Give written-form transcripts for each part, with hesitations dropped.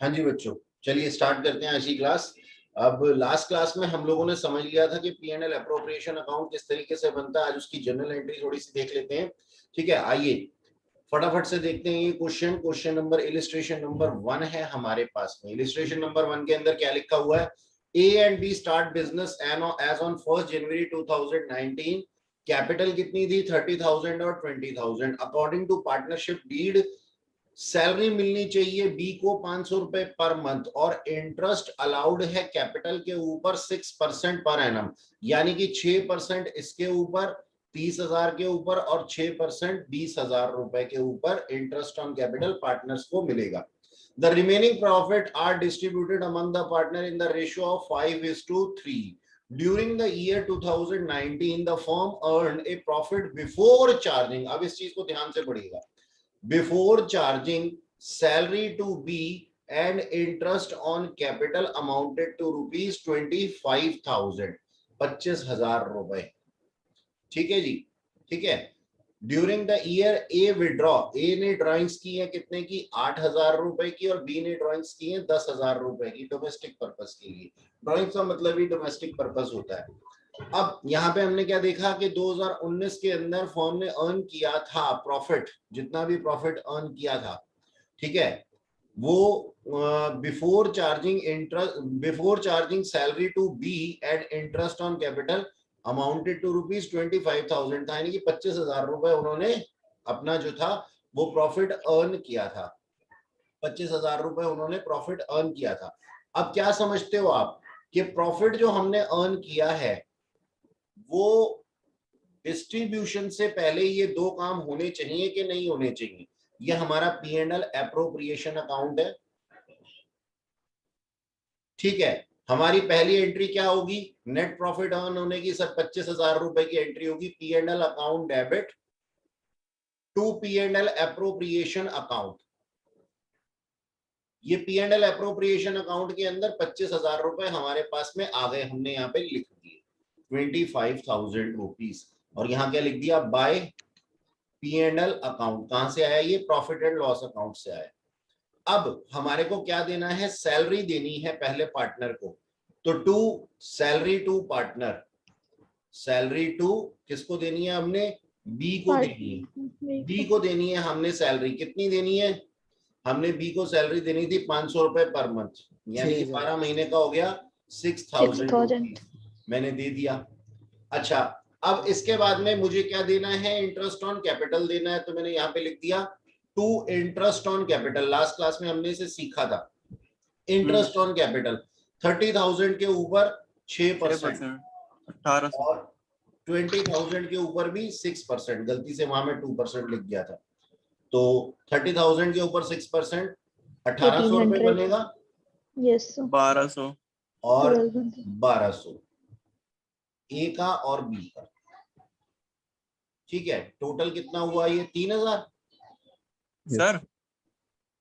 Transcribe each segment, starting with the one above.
हाँ जी बच्चों, चलिए स्टार्ट करते हैं आज की क्लास। अब लास्ट क्लास में हम लोगों ने समझ लिया था कि P and L appropriation account किस तरीके से बनता है। आज उसकी जनरल एंट्री थोड़ी सी देख लेते हैं। ठीक है, आइए फटाफट से देखते हैं ये क्वेश्चन नंबर इलिस्ट्रेशन नंबर 1 है हमारे पास में। इलिस्ट्रेशन नंबर 1 के अंदर क्या लिखा हुआ है? A and B start business as on 1 January 2019। Capital कितनी थी? 30,000 और 20,000। According to partnership deed salary मिलनी चाहिए बी को 500 रुपए पर मंथ और इंटरेस्ट अलाउड है कैपिटल के ऊपर 6% पर एनम, यानी कि 6% इसके ऊपर 30,000 के ऊपर और 6% 20,000 रुपए के ऊपर इंटरेस्ट ऑन कैपिटल पार्टनर्स को मिलेगा। The remaining profit are distributed among the partner in the ratio of 5:3। During the year 2019, the firm earned a profit before charging. अब इस चीज को ध्यान से पढ़िएगा। Before charging salary to B and interest on capital amounted to rupees 25,000, 25,000 रुपए। ठीक है जी, ठीक है। During the year A withdraw, A ने ड्राइंग्स की है कितने की? 8,000 रुपए की, और बी ने ड्राइंग्स की है 10,000 रुपए की डोमेस्टिक पर्पस के लिए। ड्राइंग्स का मतलब ही डोमेस्टिक पर्पस होता है। अब यहाँ पे हमने क्या देखा कि 2019 के अंदर फर्म ने अर्न किया था प्रॉफिट, जितना भी प्रॉफिट अर्न किया था, ठीक है, वो before charging salary to B and interest on capital amounted to rupees 25,000 था, यानी कि 25,000 रुपए उन्होंने अपना जो था वो प्रॉफिट अर्न किया था। 25,000 रुपए उन्होंने प्रॉफिट अर्न किया था। अब क्या समझते हो आप कि प्रॉफिट जो हमने अर्न किया है वो डिस्ट्रीब्यूशन से पहले ये दो काम होने चाहिए कि नहीं होने चाहिए? ये हमारा P and L appropriation account है। ठीक है, हमारी पहली एंट्री क्या होगी? नेट प्रॉफिट अर्न होने की सर 25,000 रुपए की एंट्री होगी। P and L account debit to P and L appropriation account. ये P and L appropriation account के अंदर 25,000 रुपए हमारे पास में आ गए, हमने यहाँ पे लिख दिए 25,000 रुपीज। और यहाँ क्या लिख दिया? By P and L account. कहां से आया? ये प्रॉफिट एंड लॉस अकाउंट से आया। अब हमारे को क्या देना है? सैलरी देनी है पहले पार्टनर को। तो to salary to partner, salary to किसको देनी है? हमने बी को देनी है। बी को देनी है हमने सैलरी। कितनी देनी है? हमने बी को सैलरी देनी थी 500 रुपए पर मंथ, यानी कि 12 महीने का हो गया 6,000 रुपीज, मैंने दे दिया। अच्छा, अब इसके बाद में मुझे क्या देना है? इंटरेस्ट ऑन कैपिटल देना है। तो मैंने यहाँ पे लिख दिया to interest on capital. Last class में हमने इसे सीखा था। इंटरेस्ट ऑन कैपिटल 30,000 के ऊपर 6% 1800 और 20,000 के ऊपर भी 6%। गलती से वहां में 2% लिख गया था। तो 30,000 के ऊपर 6%, 1,800 रुपए बनेगा। यस 1200 और 1,200 ए का और बी का। ठीक है, टोटल कितना हुआ? ये 3,000। सर।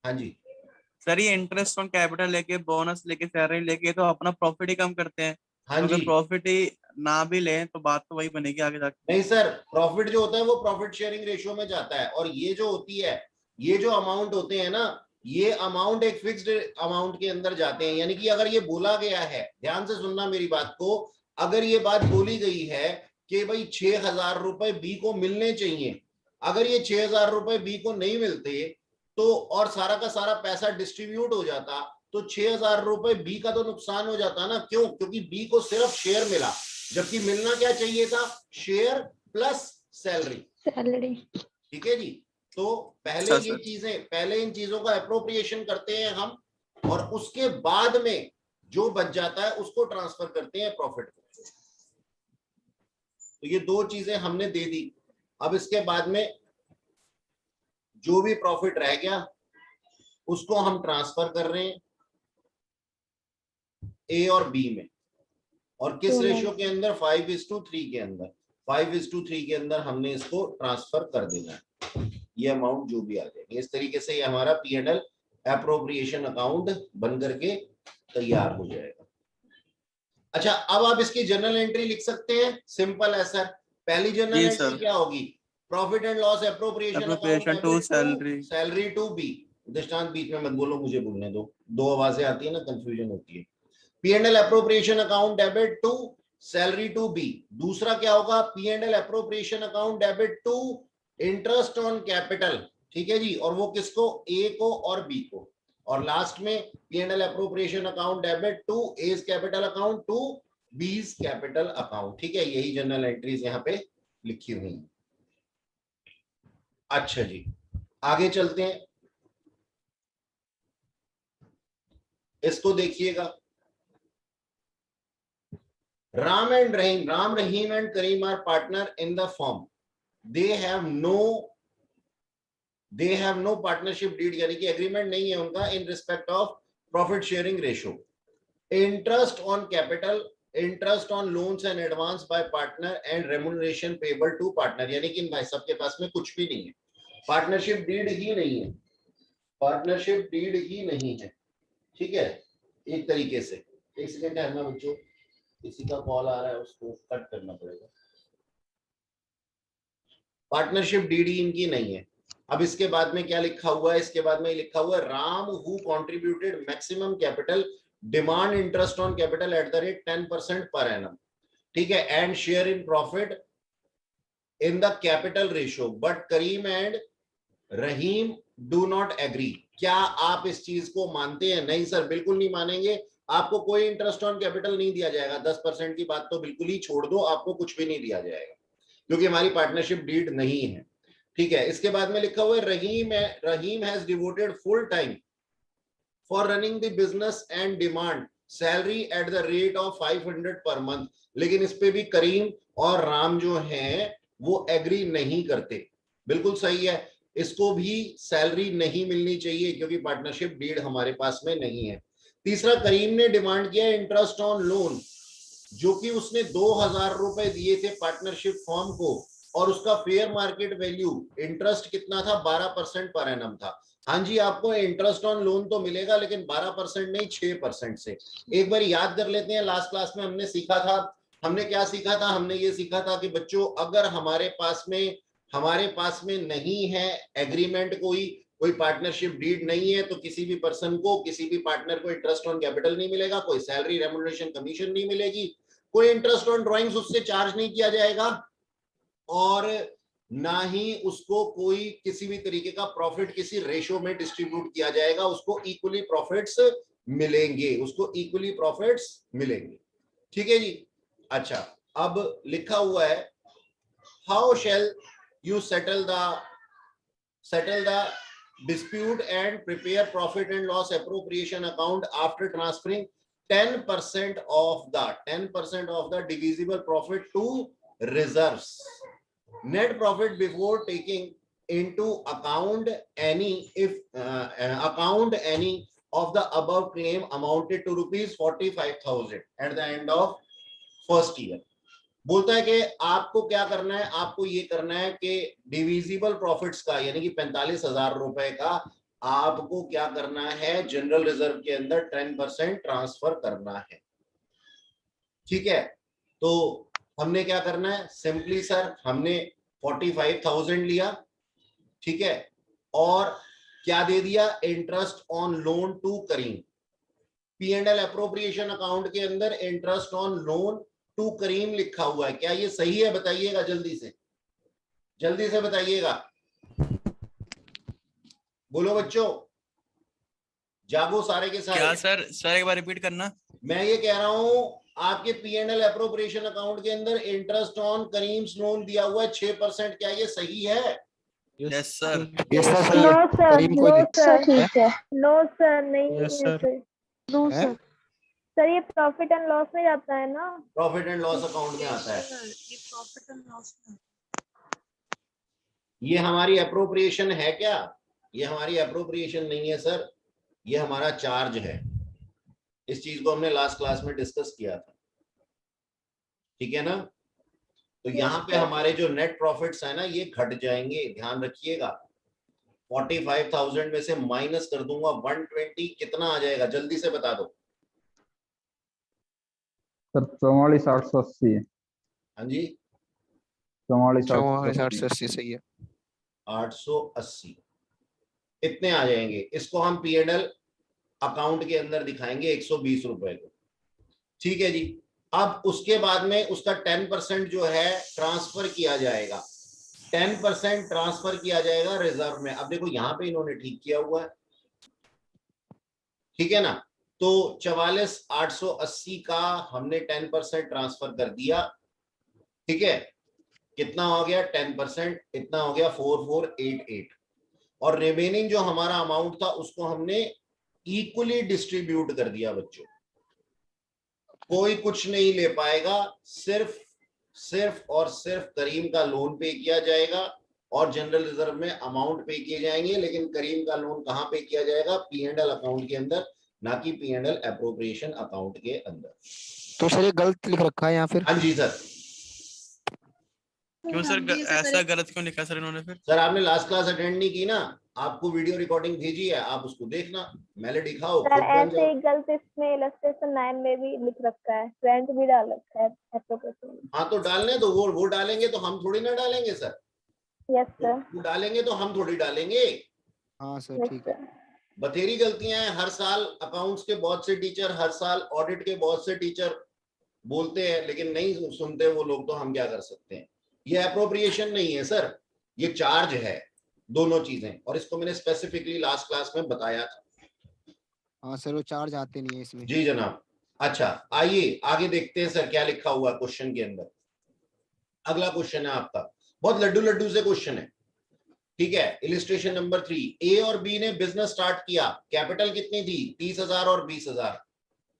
हाँ जी सर, ये इंटरेस्ट ऑन कैपिटल लेके, बोनस लेके, सैलरी लेके तो अपना प्रॉफिट ही कम करते हैं। हाँ तो जी। अगर प्रॉफिट ही ना भी लें तो बात तो वही बनेगी आगे जाके। नहीं सर, प्रॉफिट जो होता है वो प्रॉफिट शेयरिंग रेशियो में जाता है, और ये जो होती है, ये जो अमाउंट होते हैं ना, ये अमाउंट एक फिक्स्ड अमाउंट के अंदर जाते हैं। यानी कि अगर ये बोला गया है, ध्यान से सुनना मेरी बात को, अगर ये बात बोली गई है कि भाई 6,000 रुपए बी को मिलने चाहिए, अगर ये 6,000 रुपए बी को नहीं मिलते तो और सारा का सारा पैसा डिस्ट्रीब्यूट हो जाता, तो 6,000 रुपए बी का तो नुकसान हो जाता ना। क्यों? क्योंकि बी को सिर्फ शेयर मिला, जबकि मिलना क्या चाहिए था? Share plus salary. ठीक है जी। तो पहले ये चीजें, पहले इन चीजों का अप्रोप्रिएशन करते हैं हम, और उसके बाद में जो बच जाता है उसको ट्रांसफर करते हैं प्रॉफिट को। तो ये दो चीजें हमने दे दी। अब इसके बाद में जो भी प्रॉफिट रह गया उसको हम ट्रांसफर कर रहे हैं ए और बी में। और किस रेशियो के अंदर? 5:3 के अंदर। 5:3 के अंदर हमने इसको ट्रांसफर कर देना है। ये अमाउंट जो भी आ जाएगी, इस तरीके से ये हमारा P and L appropriation account बन करके तैयार हो जाएगा। अच्छा, अब आप इसकी जर्नल एंट्री लिख सकते हैं। सिंपल है सर। पहली जर्नल एंट्री क्या होगी? Profit and loss appropriation account to salary to B. दृष्टांत बीच में मत बोलो, मुझे बोलने दो, दो आवाजें आती है ना, कंफ्यूजन होती है। P&L appropriation account debit to salary to B. दूसरा क्या होगा, P&L appropriation account debit to interest on capital, ठीक है जी, और वो किसको, ए को और बी को। और लास्ट में P&L appropriation account debit to A's capital account to B's capital account, ठीक है। यही जनरल एंट्रीज यहाँ पे लिखी हुई हैं। अच्छा जी, आगे चलते हैं, इसको देखिएगा। Ram Rahim and Karim are partner in the form, they have no partnership deed, यानी कि एग्रीमेंट नहीं है उनका in respect of profit sharing ratio. Interest on capital, interest on loans and advance by partner and remuneration payable to partner, यानी कि इन भाई सबके पास में कुछ भी नहीं है, पार्टनरशिप डीड ही नहीं है, पार्टनरशिप डीड ही नहीं है, ठीक है। एक तरीके से, एक सेकंड ठहरना बच्चों, किसी का कॉल आ रहा है, उसको कट करना पड़ेगा। पार्टनरशिप डीड ही इनकी नहीं है। अब इसके बाद में क्या लिखा हुआ है, इसके बाद में लिखा हुआ है Ram who contributed maximum capital demand interest on capital at the rate 10% per annum, ठीक है, and share in profit in the capital ratio, but Karim and Rahim do not agree. क्या आप इस चीज को मानते हैं? नहीं सर, बिल्कुल नहीं मानेंगे। आपको कोई इंटरेस्ट ऑन कैपिटल नहीं दिया जाएगा, 10% की बात तो बिल्कुल ही छोड़ दो, आपको कुछ भी नहीं दिया जाएगा क्योंकि हमारी पार्टनरशिप डीड नहीं है, ठीक है। इसके बाद में लिखा हुआ है Rahim has devoted full time for running the business and demand salary at the rate of 500 per month, लेकिन इस पे भी करीम और राम जो हैं वो एग्री नहीं करते। बिल्कुल सही है, इसको भी सैलरी नहीं मिलनी चाहिए क्योंकि पार्टनरशिप डीड हमारे पास में नहीं है। तीसरा, करीम ने डिमांड किया इंटरेस्ट ऑन लोन, जो कि उसने 2000 रुपए दिए थे पार्टनरशिप फॉर्म को, और उसका फेयर मार्केट वैल्यू इंटरेस्ट कितना था, 12% पर एनम था। हाँ जी, आपको इंटरेस्ट ऑन लोन तो मिलेगा लेकिन 12% नहीं, 6% से। एक बार याद कर लेते हैं, लास्ट क्लास में हमने सीखा था, हमने क्या सीखा था, हमने ये सीखा था कि बच्चों अगर हमारे पास में नहीं है एग्रीमेंट, कोई पार्टनरशिप डीड नहीं है, तो किसी भी पर्सन को, किसी भी पार्टनर को इंटरेस्ट ऑन कैपिटल नहीं मिलेगा, कोई सैलरी रेम्युनरेशन कमीशन नहीं मिलेगी, कोई इंटरेस्ट ऑन ड्राइंग्स उससे चार्ज नहीं किया जाएगा, और ना ही उसको कोई किसी भी तरीके का प्रॉफिट किसी रेशो में डिस्ट्रीब्यूट किया जाएगा, उसको इक्वली प्रॉफिट्स मिलेंगे, उसको इक्वली प्रॉफिट्स मिलेंगे, ठीक है जी। अच्छा, अब लिखा हुआ है how shall you settle the dispute and prepare profit and loss appropriation account after transferring 10% of the divisible profit to reserves. Net profit before taking into account any of the above claim amounted to rupees 45,000 at the end of first year. बोलता है कि आपको क्या करना है, आपको ये करना है कि डिविजिबल प्रॉफिट्स का, यानी कि 45,000 रुपए का आपको क्या करना है, जनरल रिजर्व के अंदर 10% ट्रांसफर करना है, ठीक है। तो हमने क्या करना है, सिंपली सर हमने 45,000 लिया, ठीक है, और क्या दे दिया, interest on loan to Karim. P&L appropriation account के अंदर interest on loan to Karim लिखा हुआ है, क्या ये सही है? बताइएगा, जल्दी से बताइएगा, बोलो बच्चों, जागो सारे के सारे। क्या सर एक बार रिपीट करना। मैं ये कह रहा हूं आपके P&L अप्रोप्रिएशन अकाउंट के अंदर इंटरेस्ट ऑन करीम्स लोन दिया हुआ है 6%, क्या ये सही है? Yes sir. नो सर ठीक है, नो सर नहीं है सर, नो सर। सर ये प्रॉफिट एंड लॉस में जाता है ना, प्रॉफिट एंड लॉस अकाउंट में आता है, ये प्रॉफिट एंड लॉस में। ये हमारी अप्रोप्रिएशन है क्या? ये हमारी अप्रोप्रिएशन नहीं है सर, ये हमारा चार्ज है। इस चीज को हमने लास्ट क्लास में डिस्कस किया था, ठीक है ना। तो यहाँ पे हमारे जो नेट प्रॉफिट्स है ना, ये घट जाएंगे, ध्यान रखिएगा। 45,000 में से माइनस कर दूंगा 120, कितना आ जाएगा, जल्दी से बता दो सर। 44,880 है। हाँ जी, 44,880 सही है। 880, इतने आ जाएंगे। इसको हम P&L अकाउंट के अंदर दिखाएंगे 120 रुपए को, ठीक है जी। अब उसके बाद में उसका 10% जो है ट्रांसफर किया जाएगा, 10% ट्रांसफर किया जाएगा रिजर्व में। अब देखो यहां पे इन्होंने ठीक किया हुआ है, ठीक है ना। तो 44,880 का हमने 10% ट्रांसफर कर दिया, ठीक है। कितना हो गया 10%, इतना हो गया 4488। और रिमेनिंग जो हमारा अमाउंट था उसको हमने इक्वली डिस्ट्रीब्यूट कर दिया बच्चों। कोई कुछ नहीं ले पाएगा, सिर्फ और सिर्फ करीम का लोन पे किया जाएगा और जनरल रिजर्व में अमाउंट पे किए जाएंगे। लेकिन करीम का लोन कहां पे किया जाएगा? P&L अकाउंट के अंदर, ना कि P&L एप्रोप्रिएशन अकाउंट के अंदर। तो सर ये गलत लिख रखा है या फिर? हाँ जी सर। क्यों सर ऐसा गलत क्यों लिखा सर इन्होंने फिर? सर आपने लास्ट क्लास अटेंड नहीं की ना, आपको वीडियो रिकॉर्डिंग भेजी है, आप उसको देखना, मैंने दिखाओ सर ऐसे ही गलत इसमें इलस्ट्रेशन 9 में भी लिख रखा है, रेंट भी डाल रखा है एप्रोप्रिएशन में। हाँ तो डालने दो, वो डालेंगे तो हम थोड़ी ना डालेंगे सर। Yes sir. वो डालेंगे तो हम थोड़ी डालेंगे। हाँ सर ठीक है। बथेरी गलतियां हैं। हर साल अकाउंट्स के बहुत से टीचर, हर साल ऑडिट के बहुत से टीचर बोलते हैं, लेकिन नहीं सुनते वो लोग, तो हम क्या कर सकते हैं। ये एप्रोप्रिएशन नहीं है सर, ये चार्ज है, दोनों चीजें। और इसको मैंने स्पेसिफिकली लास्ट क्लास में बताया था। हाँ सर वो चार्ज आते नहीं है इसमें। जी जनाब। अच्छा आइए आगे देखते हैं सर क्या लिखा हुआ है क्वेश्चन के अंदर। अगला क्वेश्चन है आपका, बहुत लड्डू लड्डू से क्वेश्चन है, ठीक है। इलिस्ट्रेशन नंबर 3, ए और बी ने बिजनेस स्टार्ट किया, कैपिटल कितनी थी? 30,000 और 20,000।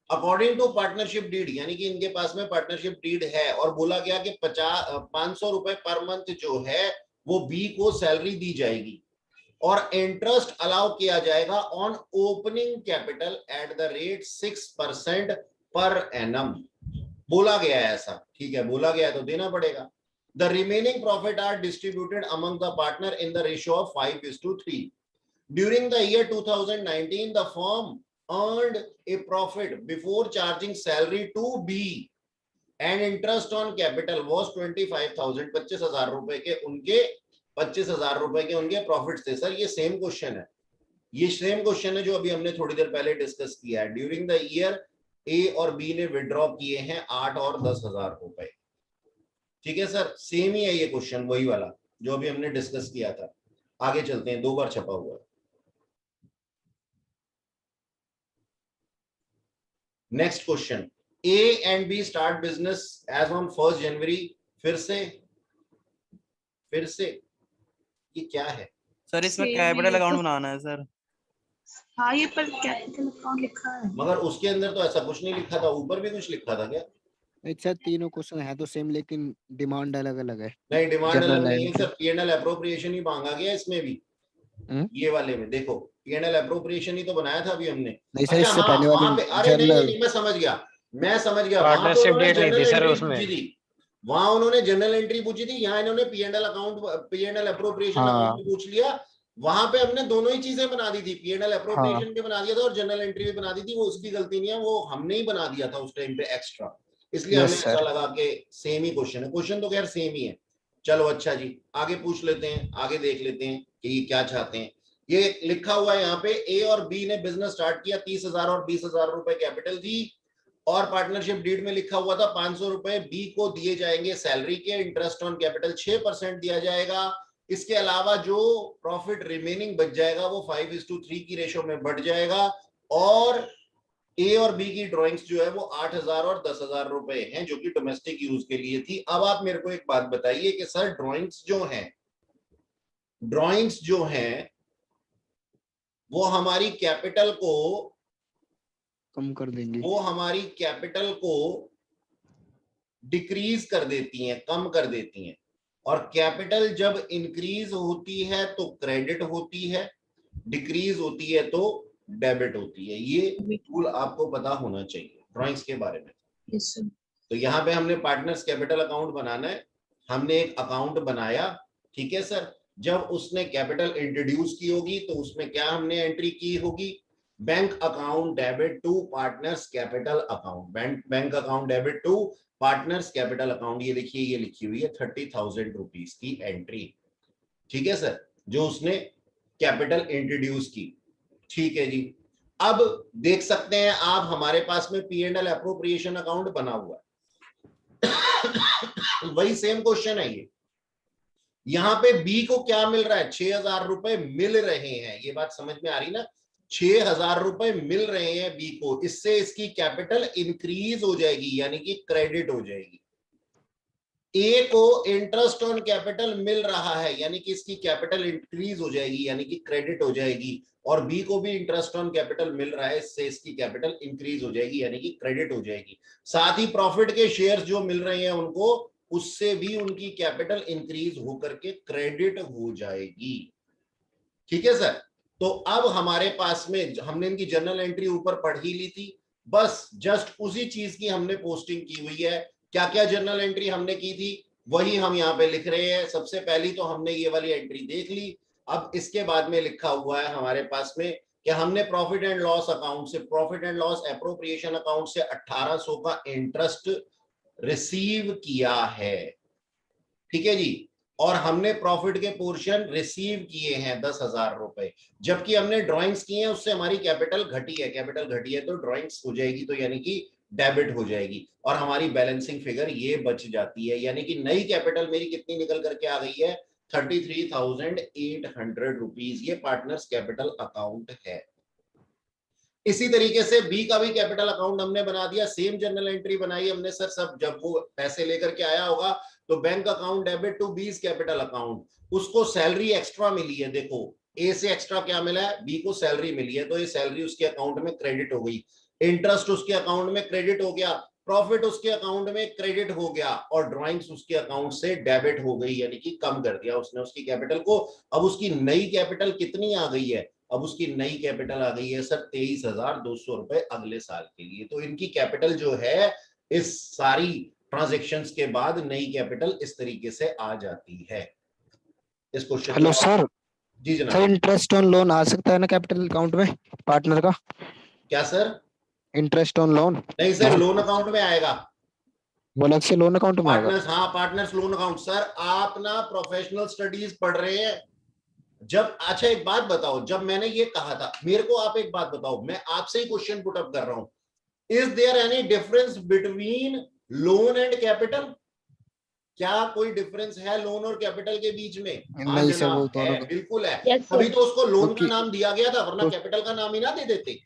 अकॉर्डिंग टू पार्टनरशिप डीड, यानी कि इनके पास में पार्टनरशिप डीड है और बोला गया कि 500 रुपए पर मंथ जो है वो बी को सैलरी दी जाएगी और इंटरेस्ट अलाउ किया जाएगा on opening capital at the rate 6% per annum. बोला गया है ऐसा, ठीक है, बोला गया है तो देना पड़ेगा। The remaining profit are distributed among the partner in the ratio of 5:3. During the year 2019, the firm earned a profit before charging salary to B and interest on capital was 25,000. 25,000 रुपए के उनके 25,000 रुपए के उनके प्रॉफिट थे। Sir ये same question है, ये सेम क्वेश्चन है जो अभी हमने थोड़ी देर पहले डिस्कस किया है। ड्यूरिंग द ईयर ए और बी ने विड्रॉ किए हैं 8 और 10,000 रुपए, ठीक है सर। सेम ही है ये क्वेश्चन, वही वाला जो अभी हमने डिस्कस किया था। आगे चलते हैं, 2 बार छपा हुआ है। Next question, A and B start business as on 1 January. फिर से ये क्या है सर? इसमें कैपिटल अकाउंट बनाना है सर। हाँ ये पर कैपिटल अकाउंट लिखा है, मगर उसके अंदर तो ऐसा कुछ नहीं लिखा था, ऊपर भी कुछ लिखा था क्या? अच्छा तीनों क्वेश्चन है तो सेम लेकिन डिमांड अलग अलग है। नहीं डिमांड अलग नहीं है एंट्री। सर, P&L एप्रोप्रिएशन ही मांगा गया इसमें भी। ये वाले में देखो P&L एप्रोप्रिएशन ही तो बनाया था अभी हमने। नहीं सर अच्छा इससे हाँ, पहले वहां पे वाली अरे नहीं जनरल। नहीं मैं समझ गया पार्टनरशिप डेट नहीं थी सर उसमें। वहां उन्होंने जनरल एंट्री पूछी थी, यहाँ इन्होंने P&L account, P&L appropriation account पूछ लिया। वहां पे हमने दोनों ही चीजें बना दी थी, P&L एप्रोप्रिएशन भी बना दिया था और जनरल एंट्री भी बना दी थी। वो उसकी गलती नहीं है, वो हमने ही बना दिया था उस टाइम पे एक्स्ट्रा, इसलिए हमें ऐसा लगा कि सेम ही क्वेश्चन है। क्वेश्चन तो खैर सेम ही है। चलो अच्छा जी आगे पूछ लेते हैं, आगे देख लेते हैं कि ये क्या चाहते हैं। ये लिखा हुआ है यहाँ पे, ए और बी ने बिजनेस स्टार्ट किया, 30,000 और 20,000 रुपए कैपिटल थी और पार्टनरशिप डीड में लिखा हुआ था 500 रुपए बी को दिए जाएंगे सैलरी के, इंटरेस्ट ऑन कैपिटल 6% दिया जाएगा। इसके अलावा जो प्रॉफिट रिमेनिंग बच जाएगा वो 5:3 की रेशो में बढ़ जाएगा और ए और बी की ड्राइंग्स जो है वो 8,000 और 10,000 रुपए हैं जो कि डोमेस्टिक यूज के लिए थी। अब आप मेरे को एक बात बताइए कि सर ड्राइंग्स जो हैं वो हमारी कैपिटल को कम कर देंगी, वो हमारी कैपिटल को डिक्रीज कर देती हैं, कम कर देती हैं। और कैपिटल जब इंक्रीज होती है तो क्रेडिट होती है, डिक्रीज होती है तो डेबिट होती है। ये रूल आपको पता होना चाहिए ड्राइंग्स के बारे में। yes, तो यहाँ पे हमने पार्टनर्स कैपिटल अकाउंट बनाना है, हमने एक अकाउंट बनाया, ठीक है सर। जब उसने कैपिटल इंट्रोड्यूस की होगी तो उसमें क्या हमने एंट्री की होगी? Bank account debit to partners capital account, bank account debit to partners capital account. ये देखिए ये लिखी हुई है 30,000 रुपीज की एंट्री, ठीक है सर, जो उसने कैपिटल इंट्रोड्यूस की। ठीक है जी। अब देख सकते हैं आप हमारे पास में P&L एप्रोप्रिएशन अकाउंट बना हुआ है। वही सेम क्वेश्चन है ये। यहां पे बी को क्या मिल रहा है? 6,000 रुपए मिल रहे हैं। ये बात समझ में आ रही ना? 6,000 रुपए मिल रहे हैं बी को, इससे इसकी कैपिटल इंक्रीज हो जाएगी यानी कि क्रेडिट हो जाएगी। ए को इंटरेस्ट ऑन कैपिटल मिल रहा है यानी कि इसकी कैपिटल इंक्रीज हो जाएगी यानी कि क्रेडिट हो जाएगी, और बी को भी इंटरेस्ट ऑन कैपिटल मिल रहा है, इससे इसकी कैपिटल इंक्रीज हो जाएगी यानी कि क्रेडिट हो जाएगी। साथ ही प्रॉफिट के शेयर्स जो मिल रहे हैं उनको, उससे भी उनकी कैपिटल इंक्रीज होकर के क्रेडिट हो जाएगी। ठीक है सर। तो अब हमारे पास में हमने इनकी जर्नल एंट्री ऊपर पढ़ ही ली थी, बस जस्ट उसी चीज की हमने पोस्टिंग की हुई है। क्या क्या जर्नल एंट्री हमने की थी वही हम यहाँ पे लिख रहे हैं। सबसे पहली तो हमने ये वाली एंट्री देख ली। अब इसके बाद में लिखा हुआ है हमारे पास में कि हमने प्रॉफिट एंड लॉस अकाउंट से, profit and loss appropriation account से 1800 का इंटरेस्ट रिसीव किया है। ठीक है जी। और हमने प्रॉफिट के पोर्शन रिसीव किए हैं 10,000 रुपए, जबकि हमने ड्राइंग्स किए हैं उससे हमारी कैपिटल घटी है। कैपिटल घटी है तो ड्राइंग्स हो जाएगी, तो यानी कि डेबिट हो जाएगी, और हमारी बैलेंसिंग फिगर ये बच जाती है। यानी कि नई कैपिटल मेरी कितनी निकल करके आ गई है? 33,800 रुपीज। ये पार्टनर्स कैपिटल अकाउंट है। इसी तरीके से बी का भी कैपिटल अकाउंट हमने बना दिया। सेम जर्नल एंट्री बनाई हमने सर सब। जब वो पैसे लेकर के आया होगा तो bank account debit to B's capital account, उसको सैलरी एक्स्ट्रा मिली है। देखो ए से एक्स्ट्रा क्या मिला है? बी को सैलरी मिली है, तो ये सैलरी उसके अकाउंट में क्रेडिट हो गई। इंटरेस्ट उसके अकाउंट में क्रेडिट हो गया, प्रॉफिट उसके अकाउंट में क्रेडिट हो गया, और ड्राइंग्स उसके अकाउंट से डेबिट हो गई यानी कि कम कर दिया उसने उसकी कैपिटल को। अब उसकी नई कैपिटल कितनी आ गई है? अब उसकी नई कैपिटल आ गई है सर 23,200 रुपए अगले साल के लिए। तो इनकी कैपिटल जो है इस सारी ट्रांजैक्शंस के बाद नई कैपिटल इस तरीके से आ जाती है। इस क्वेश्चन हेलो सर। जी जनाब। सर इंटरेस्ट ऑन लोन आ सकता है ना कैपिटल अकाउंट में पार्टनर का? क्या सर? इंटरेस्ट ऑन लोन नहीं सर, लोन अकाउंट में आएगा। वो अलग से लोन अकाउंट में आएगा? पार्टनर्स, हाँ पार्टनर्स लोन अकाउंट। सर आप ना प्रोफेशनल स्टडीज पढ़ रहे हैं जब। अच्छा एक बात बताओ, जब मैंने ये कहा था, मेरे को आप एक बात बताओ, मैं आपसे ही क्वेश्चन पुट अप कर रहा हूं, is there any difference between loan and capital? क्या कोई डिफरेंस है लोन और कैपिटल के बीच में? नहीं सर, वो दोनों है, बिल्कुल है। Yes, अभी तो उसको लोन का क्योंकि- नाम दिया गया था, वरना तो- कैपिटल का नाम ही ना दे देते।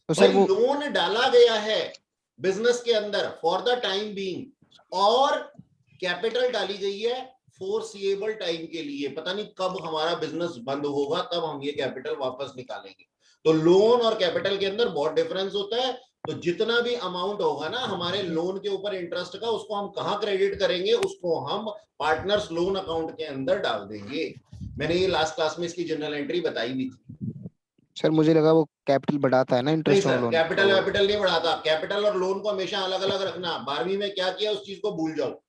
तो सर वो लोन डाला गया है बिजनेस के अंदर फॉर द टाइम बीइंग, और कैपिटल डाली गई है फोरसीएबल टाइम के लिए। पता नहीं कब हमारा बिजनेस बंद होगा, तब हम ये कैपिटल वापस निकालेंगे। तो लोन और कैपिटल के अंदर बहुत डिफरेंस होता है। तो जितना भी अमाउंट होगा ना हमारे लोन के ऊपर इंटरेस्ट का, उसको हम कहाँ क्रेडिट करेंगे? उसको हम पार्टनर्स लोन अकाउंट के अंदर डाल देंगे। मैंने ये लास्ट क्लास में इसकी जनरल एंट्री बताई भी थी। सर मुझे लगा वो कैपिटल बढ़ाता है ना interest on loan. Capital capital नहीं बढ़ाता। कैपिटल और लोन को हमेशा अलग अलग रखना। 12वीं में क्या किया उस चीज को भूल जाओ।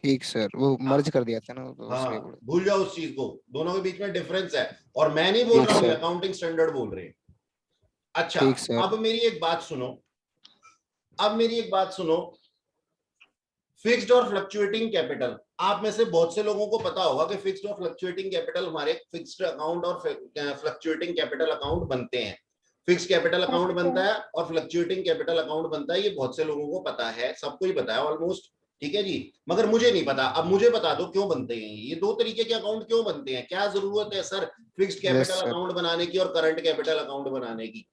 ठीक सर, वो मर्ज कर दिया था ना तो हाँ, इसलिए भूल जाओ उस चीज को। दोनों के बीच में डिफरेंस है, और मैं नहीं बोल रहा हूँ, अकाउंटिंग स्टैंडर्ड बोल रहे हैं। अच्छा अब मेरी एक बात सुनो, फिक्स्ड और फ्लक्चुएटिंग कैपिटल। आप में से बहुत से लोगों को पता होगा कि फिक्स्ड और फ्लक्चुएटिंग कैपिटल, हमारे फिक्स्ड अकाउंट और फ्लक्चुएटिंग कैपिटल अकाउंट बनते हैं। फिक्स्ड कैपिटल अकाउंट बनता है और फ्लक्चुएटिंग कैपिटल अकाउंट बनता है। ये बहुत से लोगों को पता है, सबको ही पता है ऑलमोस्ट। ठीक है जी, मगर मुझे नहीं पता। अब मुझे बता दो क्यों बनते हैं ये दो तरीके के अकाउंट? क्यों बनते हैं? क्या जरूरत है सर फिक्स्ड कैपिटल अकाउंट बनाने की और करंट कैपिटल अकाउंट बनाने की?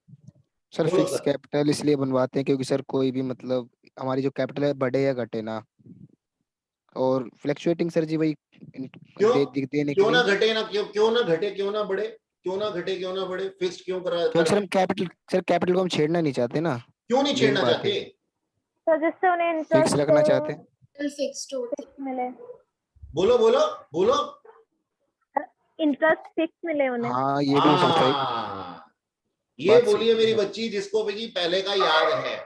सर फिक्स कैपिटल इसलिए बनवाते हैं क्योंकि सर कोई भी मतलब हमारी जो कैपिटल है बढ़े या घटे ना, और फ्लक्चुएटिंग सर जी वही देने क्यों ना घटे ना, क्यों ना घटे, क्यों ना बढ़े, क्यों ना घटे, क्यों ना बढ़े, फिक्स्ड क्यों करा? क्योंकि सर हम कैपिटल को हम छेड़ना नहीं चाहते ना। क्यों नहीं छेड़ना चाहते? तो जिससे उन्हें फिक्स इंटरेस्ट रखना चाहते हैं। मिले, बोलो बोलो बोलो। इंटरेस्ट फिक्स मिले उन्हें। हाँ ये भी हो सकता है। ये बोलिए मेरी बच्ची जिसको भी पहले का याद है,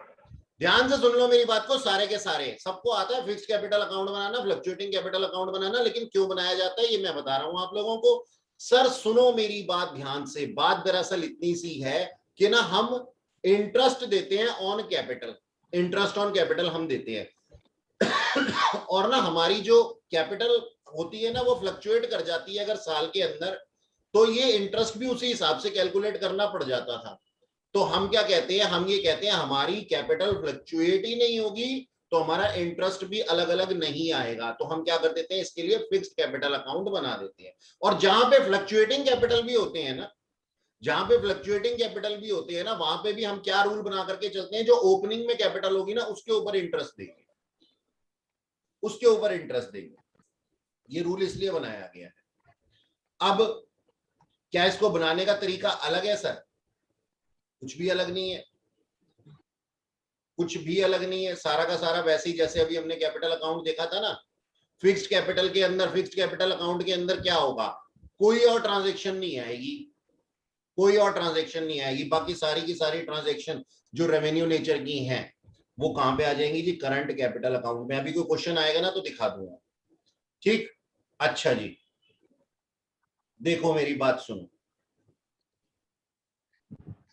ध्यान से सुन लो मेरी बात को। सारे के सारे सबको आता है फिक्स्ड कैपिटल अकाउंट बनाना, फ्लक्चुएटिंग कैपिटल अकाउंट बनाना, लेकिन क्यों बनाया जाता है ये मैं बता रहा हूं आप लोगों को। सर सुनो मेरी बात ध्यान से। बात दरअसल इतनी सी है कि ना हम इंटरेस्ट देते हैं on capital, interest on capital हम देते हैं, और ना हमारी जो कैपिटल होती है ना वो फ्लक्चुएट कर जाती है अगर साल के अंदर तो ये इंटरेस्ट भी उसी हिसाब से कैलकुलेट करना पड़ जाता था। तो हम क्या कहते हैं, हम ये कहते हैं हमारी कैपिटल फ्लक्चुएट ही नहीं होगी तो हमारा इंटरेस्ट भी अलग अलग नहीं आएगा। तो हम क्या कर देते हैं, इसके लिए फिक्स्ड कैपिटल अकाउंट बना देते हैं। और जहां पे फ्लक्चुएटिंग कैपिटल भी होते हैं ना, जहां पे फ्लक्चुएटिंग कैपिटल भी होते हैं ना, वहां पे भी हम क्या रूल बना करके चलते हैं, जो ओपनिंग में कैपिटल होगी ना उसके ऊपर इंटरेस्ट देंगे, उसके ऊपर इंटरेस्ट देंगे। ये रूल इसलिए बनाया गया है। अब क्या इसको बनाने का तरीका अलग है सर? कुछ भी अलग नहीं है, कुछ भी अलग नहीं है, सारा का सारा वैसे ही जैसे अभी हमने कैपिटल अकाउंट देखा था ना। फिक्स्ड कैपिटल के अंदर, फिक्स्ड कैपिटल अकाउंट के अंदर क्या होगा, कोई और ट्रांजैक्शन नहीं आएगी, कोई और ट्रांजैक्शन नहीं आएगी। बाकी सारी की सारी ट्रांजैक्शन जो रेवेन्यू नेचर की हैं वो कहां पे आ जाएंगी जी, करंट कैपिटल अकाउंट में। अभी कोई क्वेश्चन आएगा ना तो दिखा दूंगा, ठीक। अच्छा जी, देखो मेरी बात सुनो,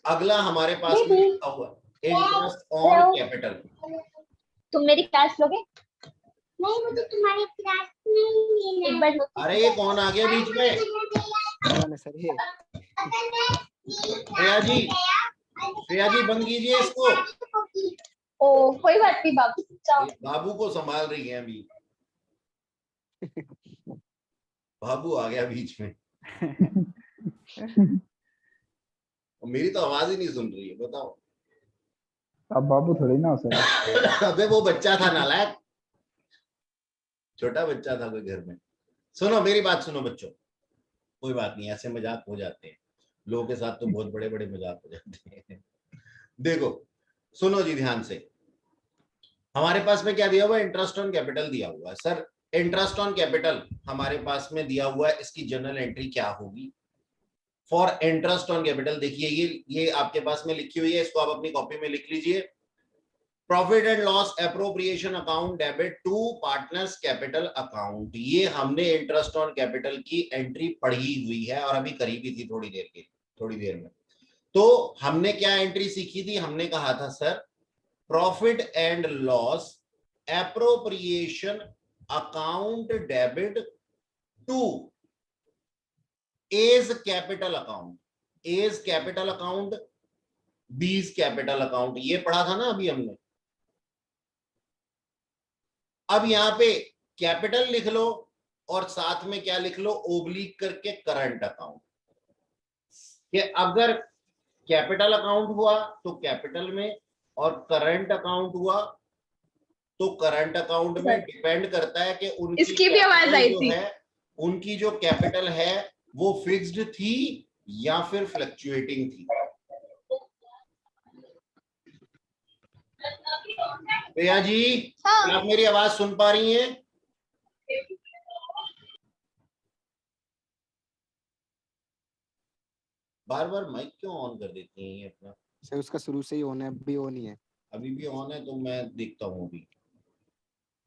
अगला हमारे पास में लिखा हुआ इंटरेस्ट ऑन कैपिटल। तुम मेरी क्लास लोगे? नहीं, मुझे तुम्हारी क्लास नहीं लेना। एक बार अरे ये कौन आ गया बीच में? सर ये श्रेया जी, श्रेया जी बंद कीजिए इसको। ओ कोई बात नहीं बाबू, जाओ। बाबू को संभाल रही है अभी, बाबू आ गया बीच में। मेरी तो आवाज ही नहीं सुन रही है, बताओ। अब बाबू थोड़ी ना हो सकता। अबे वो बच्चा था नालायक, छोटा बच्चा था कोई घर में। सुनो मेरी बात सुनो बच्चों, कोई बात नहीं, ऐसे मजाक हो जाते हैं लोगों के साथ, तो बहुत बड़े बड़े मजाक हो जाते हैं। देखो सुनो जी ध्यान से, हमारे पास में क्या दिया हुआ है, इंटरेस्ट ऑन कैपिटल दिया हुआ है। सर इंटरेस्ट ऑन कैपिटल हमारे पास में दिया हुआ है, इसकी जर्नल एंट्री क्या होगी फॉर इंटरेस्ट ऑन कैपिटल? देखिए ये आपके पास में लिखी हुई है, इसको आप अपनी कॉपी में लिख लीजिए। Profit and loss appropriation account debit to partners capital account. ये हमने इंटरेस्ट ऑन कैपिटल की एंट्री पढ़ी हुई है और अभी करी भी थी थोड़ी देर में। तो हमने क्या एंट्री सीखी थी, हमने कहा था sir profit and loss appropriation account debit to A's capital account, A's capital account, B's capital account, ये पढ़ा था ना अभी हमने। अब यहां पे कैपिटल लिख लो और साथ में क्या लिख लो, ओब्लिक करके करंट अकाउंट। कि अगर कैपिटल अकाउंट हुआ तो कैपिटल में, और करंट अकाउंट हुआ तो करंट अकाउंट में। डिपेंड करता है कि उनकी इसकी भी आवाज आई थी, उनकी जो कैपिटल है वो फिक्स्ड थी या फिर फ्लक्चुएटिंग थी। प्रिया जी, आप मेरी आवाज सुन पा रही हैं? बार बार माइक क्यों ऑन कर देती हैं ये अपना? सर उसका शुरू से ही ऑन है, अभी ऑन ही है। अभी भी ऑन है तो मैं देखता हूँ, अभी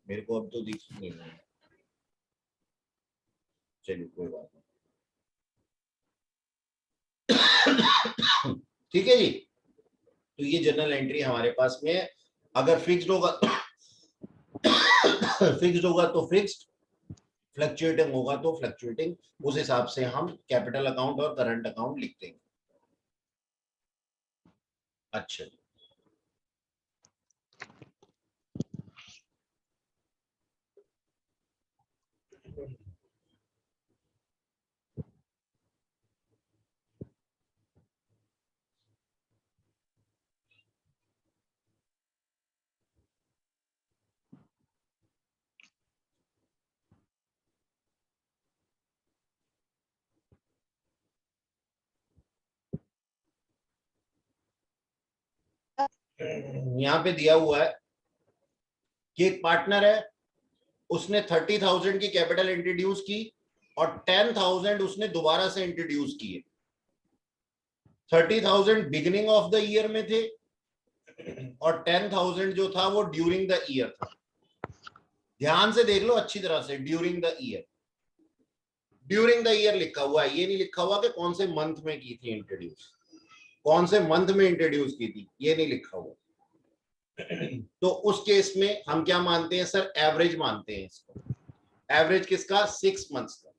मेरे को अब तो दिख नहीं रहा है। चलिए कोई बात नहीं। ठीक है जी, तो ये जर्नल एंट्री हमारे पास में है। अगर फिक्स्ड होगा फिक्स्ड होगा तो फिक्स्ड, फ्लक्चुएटिंग होगा तो फ्लक्चुएटिंग, उस हिसाब से हम कैपिटल अकाउंट और करंट अकाउंट लिखते हैं। अच्छा, यहाँ पे दिया हुआ है कि एक पार्टनर है, उसने 30,000 की कैपिटल इंट्रोड्यूस की और 10,000 उसने दोबारा से इंट्रोड्यूस किए। 30,000 बिगिनिंग ऑफ द ईयर में थे और 10,000 जो था वो ड्यूरिंग द ईयर था। ध्यान से देख लो अच्छी तरह से, during the year, during the year लिखा हुआ है, ये नहीं लिखा हुआ कि कौन से मंथ में की थी इंट्रोड्यूस, कौन से मंथ में इंट्रोड्यूस की थी, ये नहीं लिखा हुआ। तो उस केस में हम क्या मानते हैं सर, एवरेज मानते हैं इसको। एवरेज किसका, 6 मंथ्स का।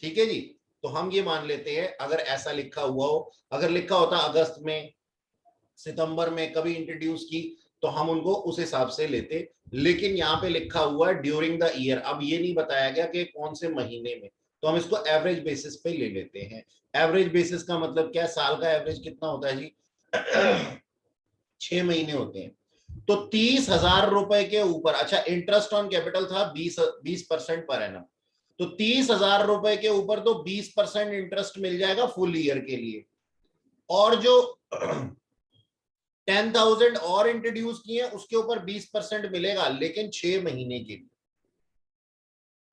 ठीक है जी, तो हम ये मान लेते हैं अगर ऐसा लिखा हुआ हो, अगर लिखा होता अगस्त में, सितंबर में कभी इंट्रोड्यूस की, तो हम उनको उस हिसाब से लेते, लेकिन यहाँ पे लिखा हुआ है ड्यूरिंग द ईयर। अब ये नहीं बताया गया कि कौन से महीने में, तो हम इसको एवरेज बेसिस पे ले लेते हैं। एवरेज बेसिस का मतलब क्या है, साल का एवरेज कितना होता है जी 6 महीने होते हैं। तो 30,000 रुपए के ऊपर, अच्छा इंटरेस्ट ऑन कैपिटल था 20% पर एनम, तो 30,000 रुपए के ऊपर तो 20% इंटरेस्ट मिल जाएगा फुल ईयर के लिए, और जो 10,000 और इंट्रोड्यूस किए उसके ऊपर 20% मिलेगा, लेकिन 6 महीने के लिए।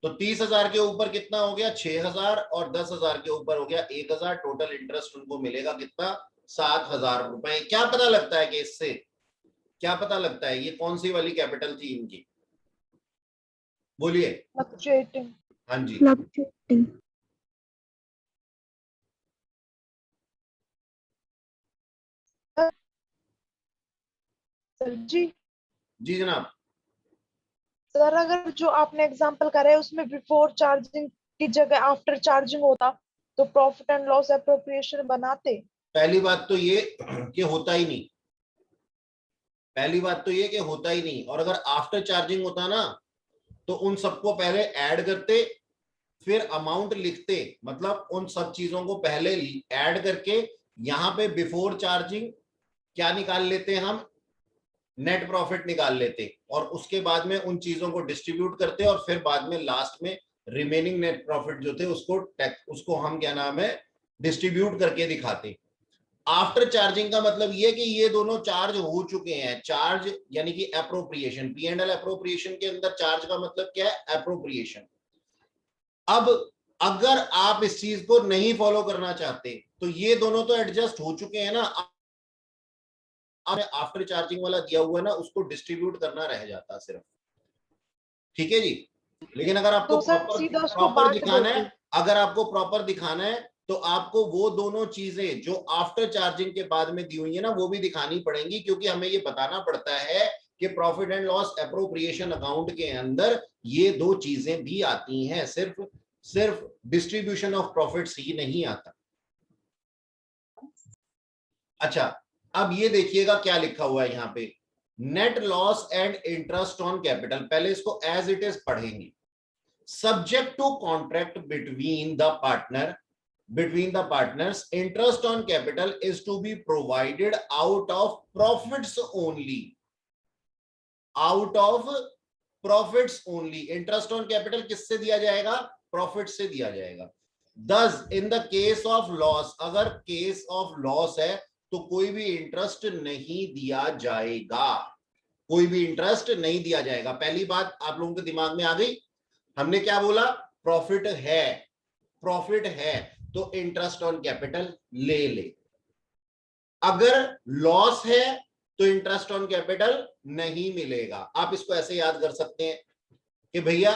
तो 30,000 के ऊपर कितना हो गया 6,000, और 10,000 के ऊपर हो गया 1,000। टोटल इंटरेस्ट उनको मिलेगा कितना 7,000 रुपए। क्या पता लगता है कि इससे क्या पता लगता है ये कौन सी वाली कैपिटल थी इनकी, बोलिए। फ्लक्चुएटिंग। हाँ जी, फ्लक्चुएटिंग। सर जी जी जनाब। सर, अगर जो आपने एग्जांपल करा है उसमें बिफोर चार्जिंग की जगह आफ्टर चार्जिंग होता तो प्रॉफिट एंड लॉस एप्रोप्रिएशन बनाते। पहली बात तो ये कि होता ही नहीं, पहली बात तो ये कि होता ही नहीं। और अगर आफ्टर चार्जिंग होता ना तो उन सबको पहले ऐड करते, फिर अमाउंट लिखते, मतलब उन सब चीजों को पहले ऐड करके यहां पे बिफोर चार्जिंग क्या निकाल लेते हैं हम, नेट प्रॉफिट निकाल लेते, और उसके बाद में उन चीजों को डिस्ट्रीब्यूट करते, और फिर बाद में लास्ट में रिमेनिंग नेट प्रॉफिट जो थे उसको हम क्या नाम है डिस्ट्रीब्यूट करके दिखाते। आफ्टर चार्जिंग का मतलब ये कि ये दोनों चार्ज हो चुके हैं। चार्ज यानी कि एप्रोप्रिएशन, P&L एप्रोप्रिएशन के अंदर चार्ज का मतलब क्या है, एप्रोप्रिएशन। अब अगर आप इस चीज को नहीं फॉलो करना चाहते तो ये दोनों तो एडजस्ट हो चुके हैं ना, आफ्टर चार्जिंग वाला दिया हुआ है ना उसको डिस्ट्रीब्यूट करना रह जाता सिर्फ, ठीक है जी। लेकिन अगर आपको तो सर सीधा उसको प्रॉपर बांट दिखाना देते। है, अगर आपको प्रॉपर दिखाना है तो आपको वो दोनों चीजें जो आफ्टर चार्जिंग के बाद में दी हुई है ना वो भी दिखानी पड़ेंगी, क्योंकि हमें ये बताना पड़ता है कि profit and loss appropriation account के अंदर ये दो चीजें भी आती हैं, सिर्फ डिस्ट्रीब्यूशन ऑफ प्रॉफिट्स ही नहीं आता। अच्छा, अब ये देखिएगा क्या लिखा हुआ है यहाँ पे, net loss and interest on capital. पहले इसको एज इट इज पढ़ेंगे। Subject to contract between the partners, interest on capital is to be provided out of profits only. Out of profits only. Interest on capital किससे दिया जाएगा, profit से दिया जाएगा। Thus, in the case of loss, अगर case of loss है तो कोई भी इंटरेस्ट नहीं दिया जाएगा, कोई भी इंटरेस्ट नहीं दिया जाएगा। पहली बात आप लोगों के दिमाग में आ गई, हमने क्या बोला, प्रॉफिट है तो इंटरेस्ट ऑन कैपिटल ले। अगर लॉस है तो इंटरेस्ट ऑन कैपिटल नहीं मिलेगा। आप इसको ऐसे याद कर सकते हैं कि भैया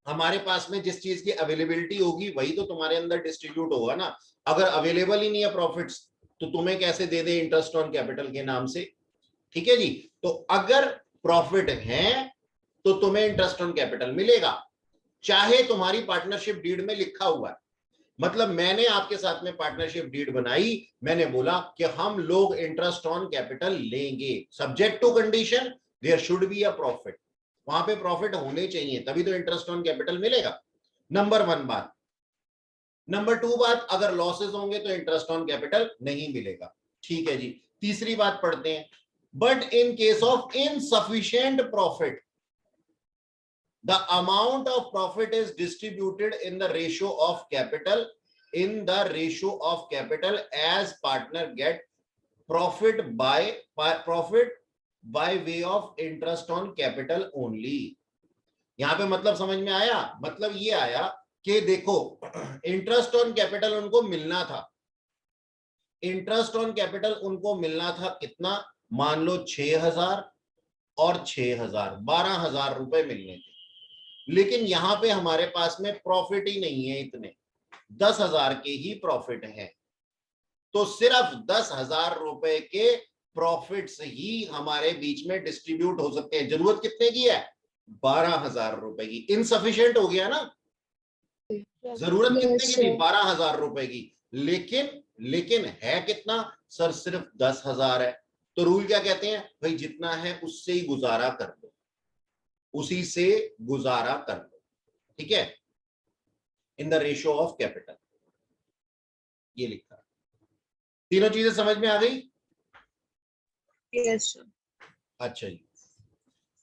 हमारे पास में जिस चीज की अवेलेबिलिटी होगी वही तो तुम्हारे अंदर डिस्ट्रीब्यूट होगा ना। अगर अवेलेबल ही नहीं है प्रॉफिट्स तो तुम्हें कैसे दे दे इंटरेस्ट ऑन कैपिटल के नाम से, ठीक है जी। तो अगर प्रॉफिट है तो तुम्हें इंटरेस्ट ऑन कैपिटल मिलेगा, चाहे तुम्हारी पार्टनरशिप डीड में लिखा हुआ है। मतलब मैंने आपके साथ में पार्टनरशिप डीड बनाई, मैंने बोला कि हम लोग इंटरेस्ट ऑन कैपिटल लेंगे, subject to condition there should be a profit. वहां पे प्रॉफिट होने चाहिए तभी तो इंटरेस्ट ऑन कैपिटल मिलेगा। नंबर 1 बात। नंबर 2 बात, अगर लॉसेस होंगे तो इंटरेस्ट ऑन कैपिटल नहीं मिलेगा, ठीक है जी। तीसरी बात पढ़ते हैं, but in case of insufficient profit the amount of profit is distributed in the ratio of capital as partner get profit by way of interest on capital only। यहां पे मतलब समझ में आया, मतलब ये आया कि देखो इंटरेस्ट ऑन कैपिटल उनको मिलना था, इंटरेस्ट ऑन कैपिटल उनको मिलना था कितना, मान लो 6,000 और 6,000 12,000 रुपए मिलने थे। लेकिन यहां पे हमारे पास में प्रॉफिट ही नहीं है, इतने 10,000 के ही प्रॉफिट हैं, तो सिर्फ 10,000 रुपए के प्रॉफिट्स ही हमारे बीच में डिस्ट्रीब्यूट हो सकते हैं। जरूरत कितने की है, 12,000 रुपए की। इनसफिशिएंट हो गया ना, जरूरत कितने की थी? sir. 12,000 रुपए की, लेकिन है कितना सर? सिर्फ 10,000 है। तो रूल क्या कहते हैं भाई? जितना है उससे ही गुजारा कर लो, उसी से गुजारा कर लो, ठीक है, इन द रेशियो ऑफ कैपिटल। ये लिखा। तीनों चीजें समझ में आ गई? Yes sir. अच्छा जी,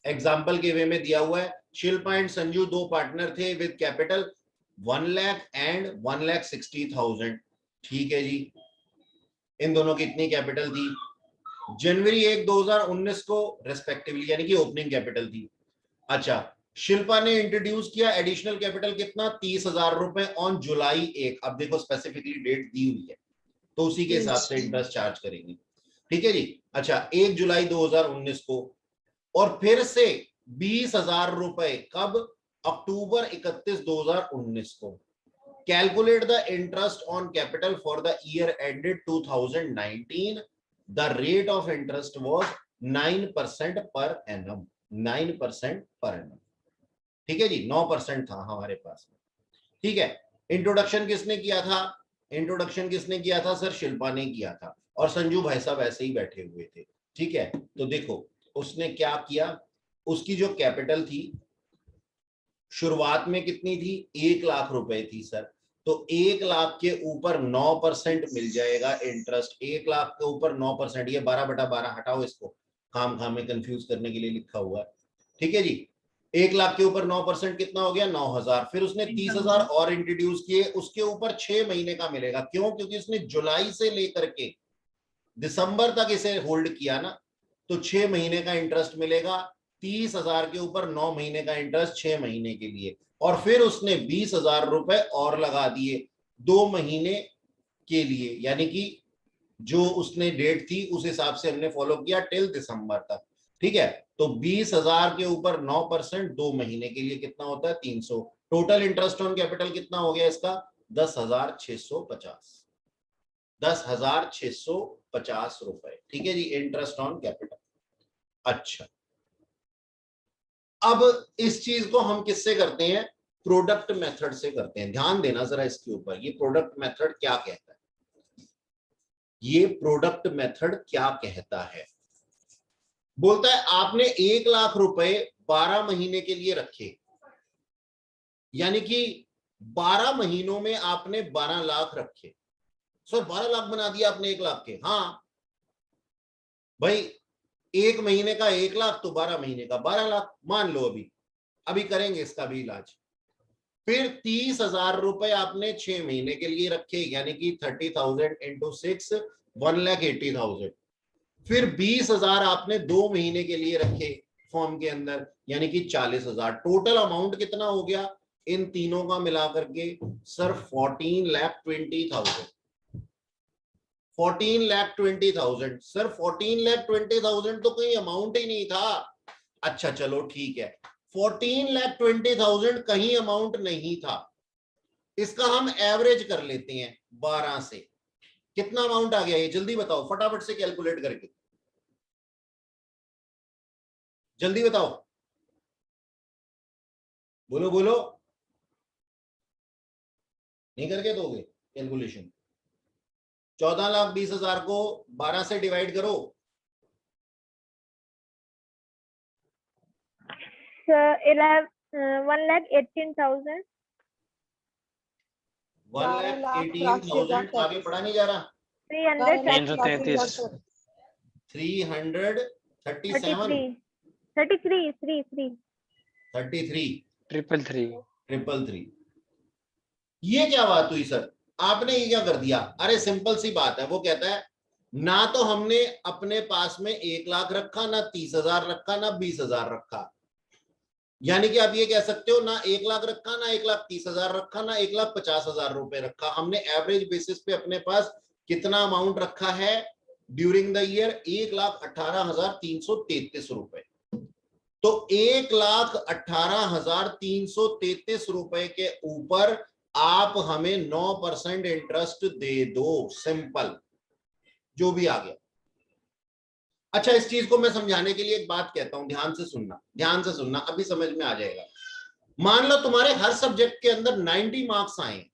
एग्जाम्पल के वे में दिया हुआ है, शिल्पा एंड संजू दो पार्टनर थे विद कैपिटल 1 लाख एंड 1,60,000। ठीक है जी, इन दोनों की इतनी कैपिटल थी। जनवरी 1 2019 को रेस्पेक्टिवली, यानी कि ओपनिंग कैपिटल थी। अच्छा, शिल्पा ने इंट्रोड्यूस किया एडिशनल कैपिटल कितना? 30,000 रुपए ऑन जुलाई 1। अब देखो स्पेसिफिकली डेट दी हुई है, तो उसी के हिसाब से इंटरेस्ट चार्ज करेंगे, ठीक है जी। अच्छा, 1 जुलाई 2019 को, और फिर से 20,000 रुपए कब? अक्टूबर 31 2019 को। Calculate the interest on capital for the year ended 2019। The rate of interest was 9% per annum. 9% पर एनम, ठीक है जी। 9% था हमारे पास में, ठीक है। इंट्रोडक्शन किसने किया था? इंट्रोडक्शन किसने किया था सर? शिल्पा ने किया था, और संजू भाई साहब ऐसे ही बैठे हुए थे, ठीक है। तो देखो उसने क्या किया, उसकी जो कैपिटल थी शुरुआत में कितनी थी? 1 लाख रुपए थी सर। तो 1 लाख के ऊपर 9% मिल जाएगा इंटरेस्ट। 1 लाख के ऊपर 9%, ये 12/12 हटाओ, इसको खाम में कंफ्यूज करने के लिए लिखा हुआ है, ठीक है जी। 1 लाख के ऊपर 9% कितना हो गया? 9,000। फिर उसने 30,000 और इंट्रोड्यूस किए, उसके ऊपर 6 महीने का मिलेगा। क्यों? क्योंकि उसने जुलाई से लेकर के दिसंबर तक इसे होल्ड किया ना, तो 6 महीने का इंटरेस्ट मिलेगा। 30,000 के ऊपर 9 महीने का इंटरेस्ट 6 महीने के लिए, और फिर उसने 20,000 रुपए और लगा दिए 2 महीने के लिए, यानी कि जो उसने डेट थी उस हिसाब से हमने फॉलो किया टिल दिसंबर तक, ठीक है। तो 20,000 के ऊपर 9% 2 महीने के लिए कितना होता है? 300। टोटल इंटरेस्ट ऑन कैपिटल कितना हो गया इसका? 10,650। 10,650 रुपए, ठीक है जी, इंटरेस्ट ऑन कैपिटल। अच्छा, अब इस चीज को हम किससे करते हैं? प्रोडक्ट मेथड से करते हैं। ध्यान देना जरा इसके ऊपर, ये प्रोडक्ट मेथड क्या कहता है? ये प्रोडक्ट मेथड क्या कहता है? बोलता है आपने 1 लाख रुपए 12 महीने के लिए रखे, यानी कि 12 महीनों में आपने 12 लाख रखे। सर 12 लाख बना दिया आपने 1 लाख के? हाँ भाई, 1 महीने का 1 लाख, तो 12 महीने का 12 लाख मान लो। अभी करेंगे इसका भी इलाज। फिर 30,000 रुपए आपने 6 महीने के लिए रखे, यानी कि 30,000 इंटू 6 1,80,000। फिर 20,000 आपने 2 महीने के लिए रखे फॉर्म के अंदर, यानी कि 40,000। टोटल अमाउंट कितना हो गया इन तीनों का मिलाकर के? सर 14,20,000। 14,20,000। सर 14,20,000 तो कोई अमाउंट ही नहीं था। अच्छा चलो ठीक है, 14,20,000 कहीं अमाउंट नहीं था, इसका हम एवरेज कर लेते हैं 12 से। कितना अमाउंट आ गया ये जल्दी बताओ, फटाफट से कैलकुलेट करके जल्दी बताओ, बोलो बोलो। नहीं करके दोगे कैलकुलेशन? 14,20,000 को 12 से डिवाइड करो। 1,18,000। 1,18,000 आगे पढ़ा नहीं जा रहा? 333। 333। ये क्या बात हुई सर? आपने ये क्या कर दिया? अरे सिंपल सी बात है, वो कहता है ना तो हमने अपने पास में 1 लाख रखा, ना 30,000 रखा, ना 20,000 रखा। यानी कि आप ये कह सकते हो ना 1 लाख रखा, ना 1,30,000 रखा, ना 1,50,000 रुपए रखा। हमने एवरेज बेसिस पे अपने पास कितना अमाउंट रखा है ड्यूरिंग द ईयर? 1,18,333 रुपए। तो 1,18,333 रुपए के ऊपर आप हमें 9% इंटरेस्ट दे दो, सिंपल, जो भी आ गया। अच्छा, इस चीज को मैं समझाने के लिए एक बात कहता हूं, ध्यान से सुनना, ध्यान से सुनना, अभी समझ में आ जाएगा। मान लो तुम्हारे हर सब्जेक्ट के अंदर 90 मार्क्स आए,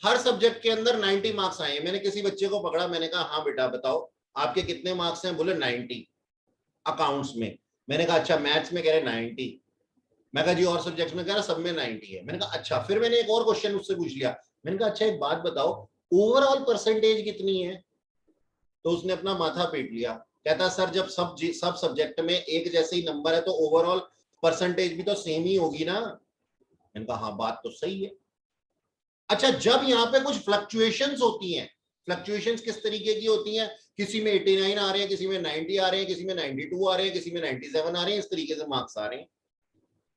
हर सब्जेक्ट के अंदर 90 मार्क्स आए। मैंने किसी बच्चे को पकड़ा, मैंने कहा हाँ बेटा बताओ आपके कितने मार्क्स हैं? बोले 90 अकाउंट्स में। मैंने कहा अच्छा मैथ्स में? कह रहे 90। मैं कहा जी और सब्जेक्ट्स में? कह रहा सब में 90 है। मैंने कहा अच्छा। फिर मैंने एक और क्वेश्चन उससे पूछ लिया, मैंने कहा अच्छा एक बात बताओ ओवरऑल परसेंटेज कितनी है? तो उसने अपना माथा पीट लिया, कहता सर जब सब सब्जेक्ट में एक जैसे ही नंबर है तो ओवरऑल परसेंटेज भी तो सेम ही होगी ना। मैंने कहा हाँ बात तो सही है। अच्छा जब यहाँ पे कुछ फ्लक्चुएशंस होती हैं, फ्लक्चुएशंस किस तरीके की होती हैं? किसी में 89 आ रहे हैं, किसी में 90 आ रहे हैं, किसी में 92 आ रहे हैं, किसी में 97 आ रहे हैं, इस तरीके से मार्क्स आ रहे हैं।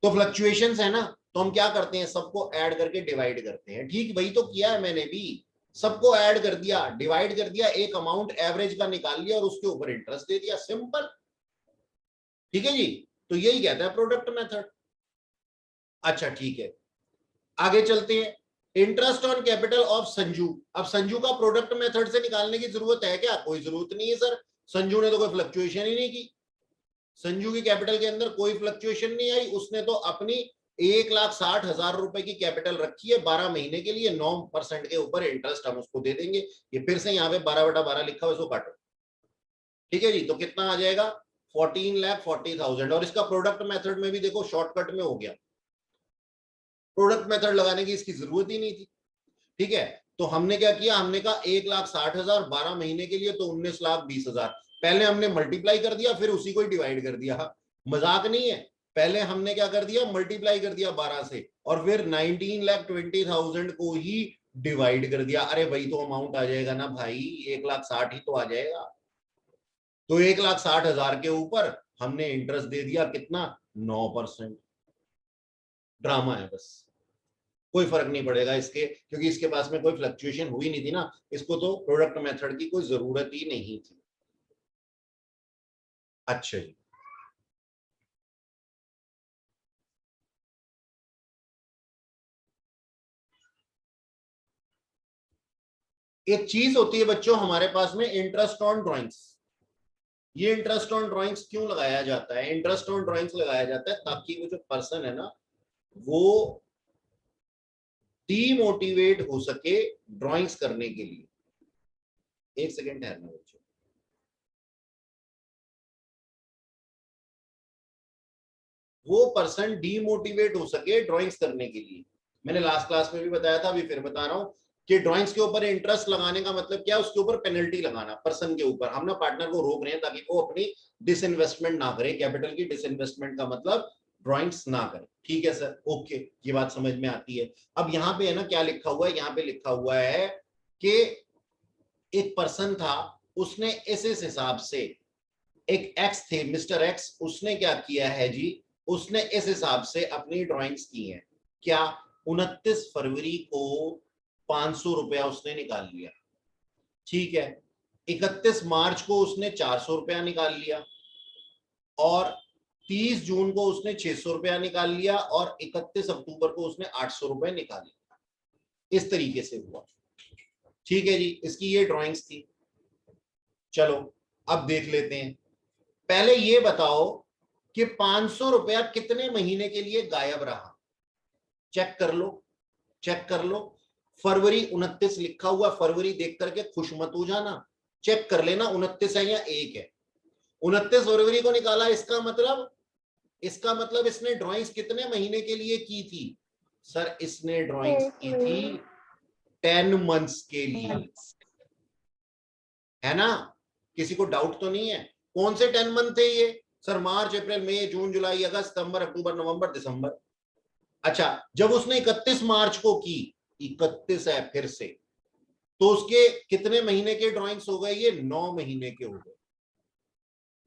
तो फ्लक्चुएशंस है ना, तो हम क्या करते हैं? सबको ऐड करके डिवाइड करते हैं। ठीक वही तो किया है मैंने भी, सबको ऐड कर दिया, डिवाइड कर दिया, एक अमाउंट एवरेज का निकाल लिया और उसके ऊपर इंटरेस्ट दे दिया, सिंपल। ठीक है जी, तो यही कहता है प्रोडक्ट मेथड। अच्छा ठीक है, आगे चलते हैं। Interest on capital of Sanju. अब संजू का प्रोडक्ट मेथड से निकालने की जरूरत है क्या? कोई जरूरत नहीं है सर, संजू ने तो कोई फ्लक्चुएशन ही नहीं की। संजू की कैपिटल के अंदर कोई फ्लक्चुएशन नहीं आई, उसने तो अपनी 1,60,000 रुपए की कैपिटल रखी है 12 महीने के लिए, 9% के ऊपर इंटरेस्ट हम उसको दे देंगे। ये फिर से यहाँ पे 12/12 लिखा हुआ, इसको काटो। ठीक है जी, तो कितना आ जाएगा? 14,40,000। और इसका प्रोडक्ट मेथड में भी देखो शॉर्टकट में हो गया, प्रोडक्ट मेथड लगाने की इसकी जरूरत ही नहीं थी। ठीक है, तो हमने क्या किया? हमने कहा 1,60,000 12 महीने के लिए तो 19,20,000। पहले हमने मल्टीप्लाई कर दिया, फिर उसी को ही डिवाइड कर दिया। मजाक नहीं है, पहले हमने क्या कर दिया? मल्टीप्लाई कर दिया 12 से, और फिर 19,20,000 को ही डिवाइड कर दिया। अरे वही तो अमाउंट आ जाएगा ना भाई, 1,60,000 ही तो आ जाएगा। तो 1,60,000 के ऊपर हमने इंटरेस्ट दे दिया कितना? 9%। ड्रामा है बस, कोई फर्क नहीं पड़ेगा इसके, क्योंकि इसके पास में कोई फ्लक्चुएशन हुई नहीं थी ना, इसको तो प्रोडक्ट मेथड की कोई जरूरत ही नहीं थी। अच्छा जी, एक चीज होती है बच्चों हमारे पास में, इंटरेस्ट ऑन ड्राइंग्स। ये इंटरेस्ट ऑन ड्राइंग्स क्यों लगाया जाता है? इंटरेस्ट ऑन ड्राइंग्स लगाया जाता है ताकि वो जो पर्सन है ना, वो डीमोटिवेट हो सके ड्राइंग्स करने के लिए। एक सेकेंड ठहरना बच्चों, वो पर्सन डीमोटिवेट हो सके ड्राइंग्स करने के लिए। मैंने लास्ट क्लास में भी बताया था, अभी फिर बता रहा हूं कि ड्राइंग्स के ऊपर इंटरेस्ट लगाने का मतलब क्या है? उसके ऊपर पेनल्टी लगाना पर्सन के ऊपर। हम ना पार्टनर को रोक रहे हैं ताकि वो अपनी डिसइन्वेस्टमेंट ना करे, कैपिटल की डिसइन्वेस्टमेंट का मतलब ड्राइंग्स ना करे। ठीक है सर, ओके, ये बात समझ में आती है। अब यहाँ पे है ना क्या लिखा हुआ है? यहाँ पे लिखा हुआ है कि एक पर्सन था, उसने इस हिसाब से, एक एक्स थे, मिस्टर एक्स, उसने क्या किया है जी? उसने इस हिसाब से अपनी ड्राइंग्स की हैं। क्या? 29 फरवरी को 500 रुपया उसने निकाल लिया। ठीक है, 31 मार्च को उसने 400 रुपया निकाल लिया, और 30 जून को उसने 600 रुपया निकाल लिया, और 31 अक्टूबर को उसने 800 रुपए निकाल लिया। इस तरीके से हुआ। ठीक है जी, इसकी ये ड्राइंग्स थी। चलो अब देख लेते हैं। पहले ये बताओ कि 500 रुपया कितने महीने के लिए गायब रहा? चेक कर लो, चेक कर लो। फरवरी 29 लिखा हुआ, फरवरी देख करके खुश मत हो जाना, चेक कर लेना 29 है या 1 है। 29 फरवरी को निकाला, इसका मतलब इसने ड्राइंग्स कितने महीने के लिए की थी? सर इसने ड्राइंग्स की थी 10 मंथ्स के लिए, है ना? किसी को डाउट तो नहीं है? कौन से 10 मंथ थे ये? सर मार्च, अप्रैल, मई, जून, जुलाई, अगस्त, सितंबर, अक्टूबर, नवंबर, दिसंबर। अच्छा, जब उसने 31 मार्च को की, 31 है फिर से, तो उसके कितने महीने के ड्राइंग्स हो गए? ये 9 महीने के हो गए,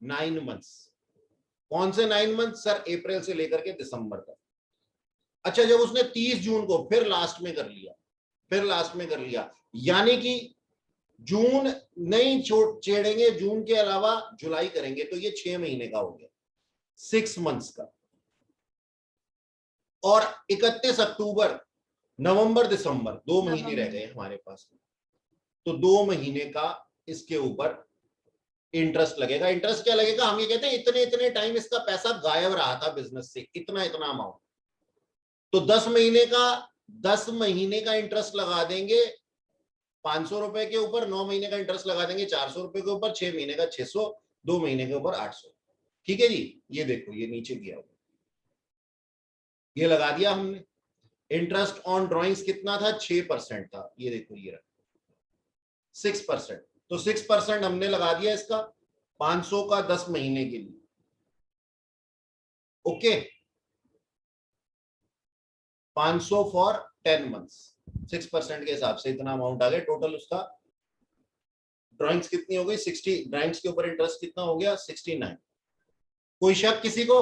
9 मंथ्स। कौन से 9 मंथ? सर अप्रैल से लेकर के दिसंबर तक। अच्छा, जब उसने 30 जून को फिर लास्ट में कर लिया, फिर लास्ट में कर लिया, यानी कि जून नहीं छेड़ेंगे, जून के अलावा जुलाई करेंगे, तो ये 6 महीने का हो गया, 6 मंथ्स का। और 31 अक्टूबर, नवंबर, दिसंबर, 2 महीने रह गए हमारे पास में, तो 2 महीने का इसके ऊपर इंटरेस्ट लगेगा। इंटरेस्ट क्या लगेगा? हम ये कहते हैं इतने इतने टाइम इसका पैसा गायब रहा था बिजनेस से, इतना इतना अमाउंट। तो 10 महीने का इंटरेस्ट लगा देंगे 500 रुपए के ऊपर, 9 महीने का इंटरेस्ट लगा देंगे 400 रुपए के ऊपर, 6 महीने का 600, 2 महीने के ऊपर 800। ठीक है जी, ये देखो ये नीचे किया हुआ, ये लगा दिया हमने। इंटरेस्ट ऑन ड्रॉइंग्स कितना था? 6% था। ये देखो ये रहा 6%। तो 6% हमने लगा दिया इसका 500 का 10 महीने के लिए। ओके, 500 फॉर 10 मंथ्स, 6% के हिसाब से इतना अमाउंट आ गया टोटल। उसका ड्राइंग्स कितनी हो गई? 60। ड्राइंग्स के ऊपर इंटरेस्ट कितना हो गया? 69। कोई शक किसी को?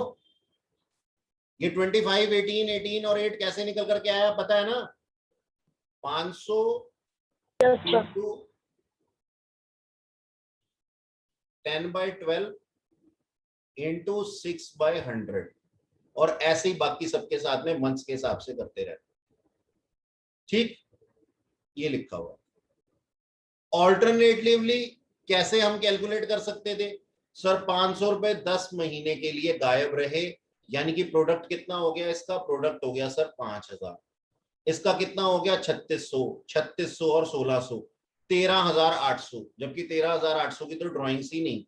ये 25, 18, 18 और 8 कैसे निकल करके आया पता है ना? 500 इंटू 10/12 इंटू 6/100, और ऐसे ही बाकी सबके साथ में मंथ्स के हिसाब से करते रहते। ठीक, ये लिखा हुआ। ऑल्टरनेटिवली कैसे हम कैलकुलेट कर सकते थे? सर 500 रुपए 10 महीने के लिए गायब रहे, यानी कि प्रोडक्ट कितना हो गया इसका? प्रोडक्ट हो गया सर 5000। इसका कितना हो गया? 3600 और 1600, 13800। जबकि 13800 की तो ड्राइंग्स ही नहीं थी,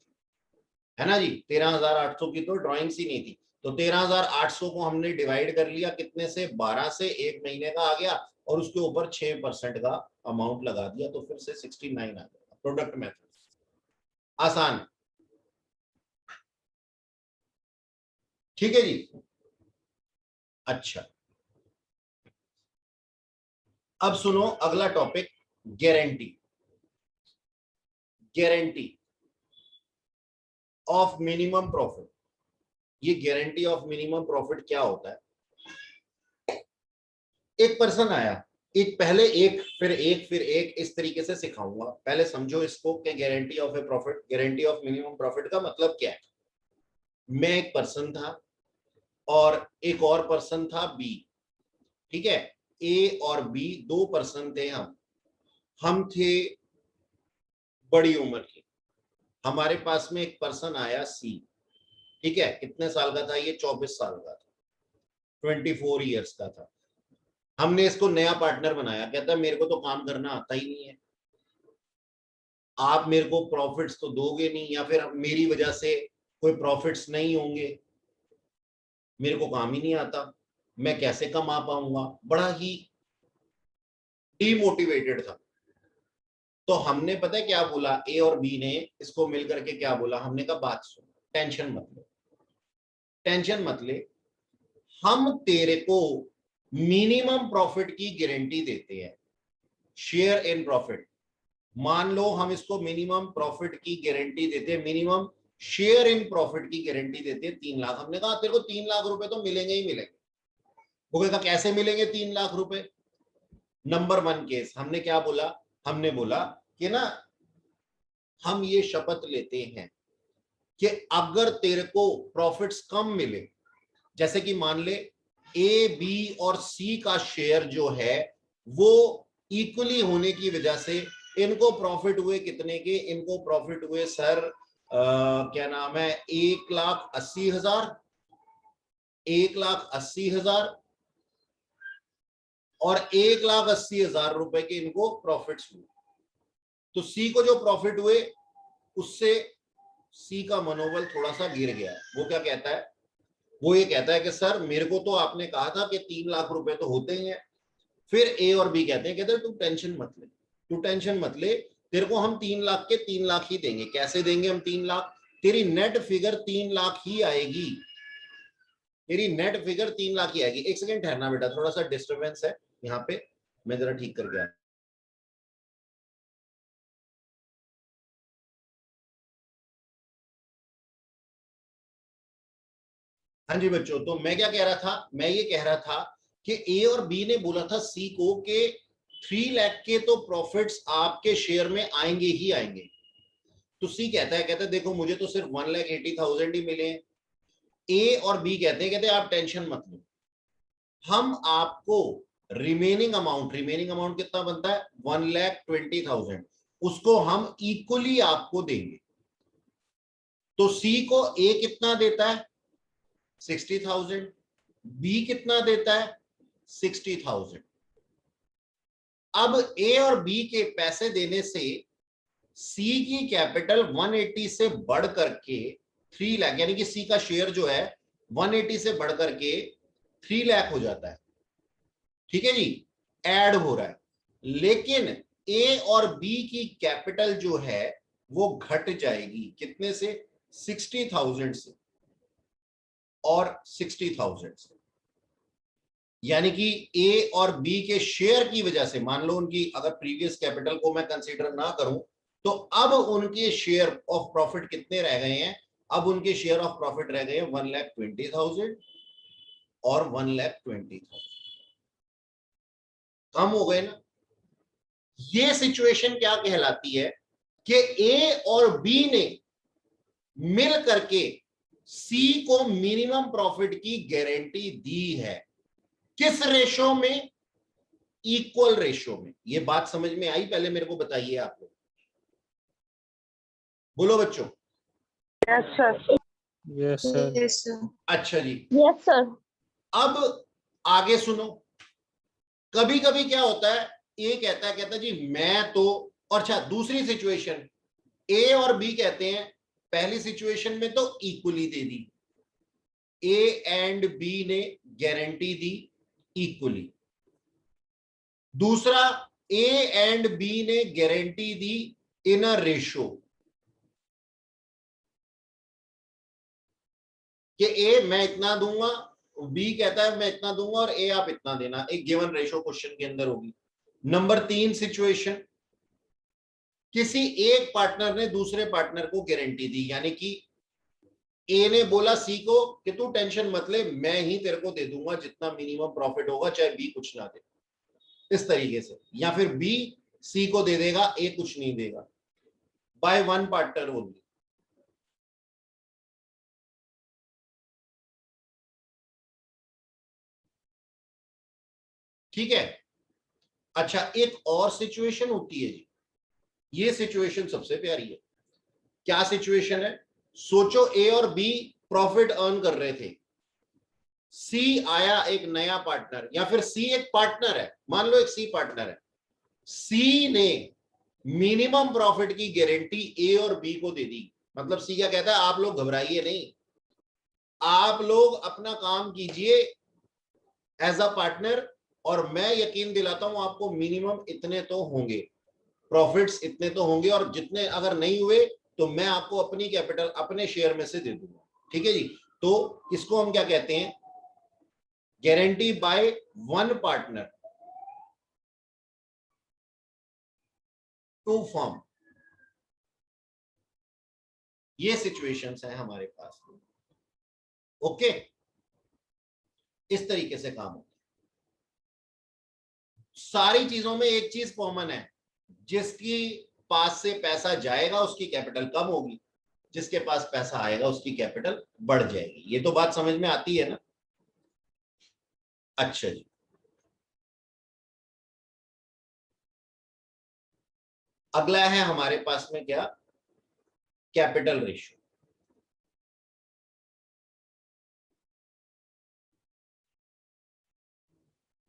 है ना जी? 13800 की तो ड्राइंग्स ही नहीं थी। तो 13800 को हमने डिवाइड कर लिया कितने से? 12 से। 1 महीने का आ गया और उसके ऊपर 6% का अमाउंट लगा दिया, तो फिर से 69 आ गया। प्रोडक्ट मेथड आसान, ठीक है जी। अच्छा, अब सुनो अगला topic, guarantee. Guarantee of minimum profit. ये गारंटी ऑफ मिनिमम प्रॉफिट क्या होता है? एक पर्सन आया, एक पहले एक फिर एक फिर एक, इस तरीके से सिखाऊंगा। पहले समझो इसको कि guarantee of A profit, guarantee of minimum profit का मतलब क्या है। मैं एक पर्सन था और एक और पर्सन था बी, ठीक है? ए और बी 2 पर्सन थे। हम थे बड़ी उम्र के। हमारे पास में एक पर्सन आया सी, ठीक है? कितने साल का था ये? 24 साल का था, 24 ईयर्स का था। हमने इसको नया पार्टनर बनाया। कहता है मेरे को तो काम करना आता ही नहीं है, आप मेरे को प्रॉफिट्स तो दोगे नहीं, या फिर मेरी वजह से कोई प्रॉफिट्स नहीं होंगे, मेरे को काम ही नहीं आता, मैं कैसे कमा पाऊंगा। बड़ा ही डीमोटिवेटेड था। तो हमने पता है क्या बोला? ए और बी ने इसको मिलकर के क्या बोला? हमने कहा बात सुन, टेंशन मत ले, टेंशन मत ले, हम तेरे को मिनिमम प्रॉफिट की गारंटी देते हैं, शेयर इन प्रॉफिट। मान लो हम इसको मिनिमम प्रॉफिट की गारंटी देते हैं, मिनिमम शेयर इन प्रॉफिट की गारंटी देते हैं 3 लाख। हमने कहा तेरे को 3 लाख रुपए तो मिलेंगे ही मिलेंगे। वो कहेगा कैसे मिलेंगे 3 लाख रुपए? नंबर 1 केस हमने क्या बोला? हमने बोला कि ना हम ये शपथ लेते हैं कि अगर तेरे को प्रॉफिट्स कम मिले, जैसे कि मान ले ए बी और सी का शेयर जो है वो इक्वली होने की वजह से इनको प्रॉफिट हुए कितने के? इनको प्रॉफिट हुए सर क्या नाम है, 1,80,000, 1,80,000 और 1,80,000 रुपए के इनको प्रॉफिट्स हुए। तो सी को जो प्रॉफिट हुए उससे सी का मनोबल थोड़ा सा गिर गया। वो क्या कहता है? वो ये कहता है कि सर मेरे को तो आपने कहा था कि 3 लाख रुपए तो होते ही हैं। फिर ए और बी कहते हैं तू टेंशन मत ले, तू टेंशन मत ले, तेरे को हम 3 लाख के 3 लाख ही देंगे। कैसे देंगे हम 3 लाख? तेरी नेट फिगर 3 लाख ही आएगी, तेरी नेट फिगर 3 लाख ही आएगी। एक सेकंड ठहरना बेटा, थोड़ा सा डिस्टर्बेंस है यहाँ पे, मैं जरा ठीक कर गया। हाँ जी बच्चों, तो मैं क्या कह रहा था? मैं ये कह रहा था कि ए और बी ने बोला था सी को कि 3 लाख के तो प्रॉफिट्स आपके शेयर में आएंगे ही आएंगे। तो सी कहता है देखो मुझे तो सिर्फ 1,80,000 ही मिले हैं। ए और बी कहते हैं आप टेंशन मत लो, हम आपको रिमेनिंग अमाउंट कितना बनता है? 1,20,000, उसको हम इक्वली आपको देंगे। तो सी को ए कितना देता है 60,000, बी कितना देता है 60,000। अब ए और बी के पैसे देने से सी की कैपिटल 180 से बढ़ करके 3 लाख, यानी कि सी का शेयर जो है 180 से बढ़ करके 3 लाख हो जाता है। ठीक है जी, ऐड हो रहा है, लेकिन ए और बी की कैपिटल जो है वो घट जाएगी, कितने से 60,000 से और 60,000 से। यानी कि ए और बी के शेयर की वजह से, मान लो उनकी अगर प्रीवियस कैपिटल को मैं कंसीडर ना करूं, तो अब उनके शेयर ऑफ प्रॉफिट कितने रह गए हैं, अब उनके शेयर ऑफ प्रॉफिट रह गए 1,20,000 और 1,20,000, कम हो गए ना। ये सिचुएशन क्या कहलाती है कि ए और बी ने मिल करके सी को मिनिमम प्रॉफिट की गारंटी दी है। किस रेशो में? इक्वल रेशो में। ये बात समझ में आई? पहले मेरे को बताइए आप लोग, बोलो बच्चों। Yes sir. Yes sir. अच्छा जी, यस सर। अब आगे सुनो। कभी कभी क्या होता है, ए कहता है जी मैं तो, और अच्छा दूसरी सिचुएशन, ए और बी कहते हैं पहली सिचुएशन में तो इक्वली दे दी, ए एंड बी ने गारंटी दी इक्वली। दूसरा, ए एंड बी ने गारंटी दी इन अ रेशो, कि ए मैं इतना दूंगा, बी कहता है मैं इतना दूंगा, और ए आप इतना देना, एक गिवन रेशो क्वेश्चन के अंदर होगी। नंबर 3 सिचुएशन, किसी एक पार्टनर ने दूसरे पार्टनर को गारंटी दी, यानी कि ए ने बोला सी को कि तू टेंशन मत ले, मैं ही तेरे को दे दूंगा जितना मिनिमम प्रॉफिट होगा, चाहे बी कुछ ना दे, इस तरीके से। या फिर बी सी को दे देगा, ए कुछ नहीं देगा, बाय वन पार्टनर ओनली। ठीक है। अच्छा, एक और सिचुएशन होती है जी, ये सिचुएशन सबसे प्यारी है। क्या सिचुएशन है? सोचो ए और बी प्रॉफिट अर्न कर रहे थे, सी आया एक नया पार्टनर, या फिर सी एक पार्टनर है, मान लो एक सी पार्टनर है, सी ने मिनिमम प्रॉफिट की गारंटी ए और बी को दे दी। मतलब सी क्या कहता है, आप लोग घबराइए नहीं, आप लोग अपना काम कीजिए एज अ पार्टनर, और मैं यकीन दिलाता हूं आपको मिनिमम इतने तो होंगे, प्रॉफिट्स इतने तो होंगे, और जितने अगर नहीं हुए तो मैं आपको अपनी कैपिटल अपने शेयर में से दे दूंगा। ठीक है जी। तो इसको हम क्या कहते हैं? Guarantee by one partner to firm. ये सिचुएशंस हैं हमारे पास। ओके, इस तरीके से काम होता है। सारी चीजों में एक चीज कॉमन है, जिसकी पास से पैसा जाएगा उसकी कैपिटल कम होगी, जिसके पास पैसा आएगा उसकी कैपिटल बढ़ जाएगी। ये तो बात समझ में आती है ना? अच्छा जी, अगला है हमारे पास में क्या? Capital ratio.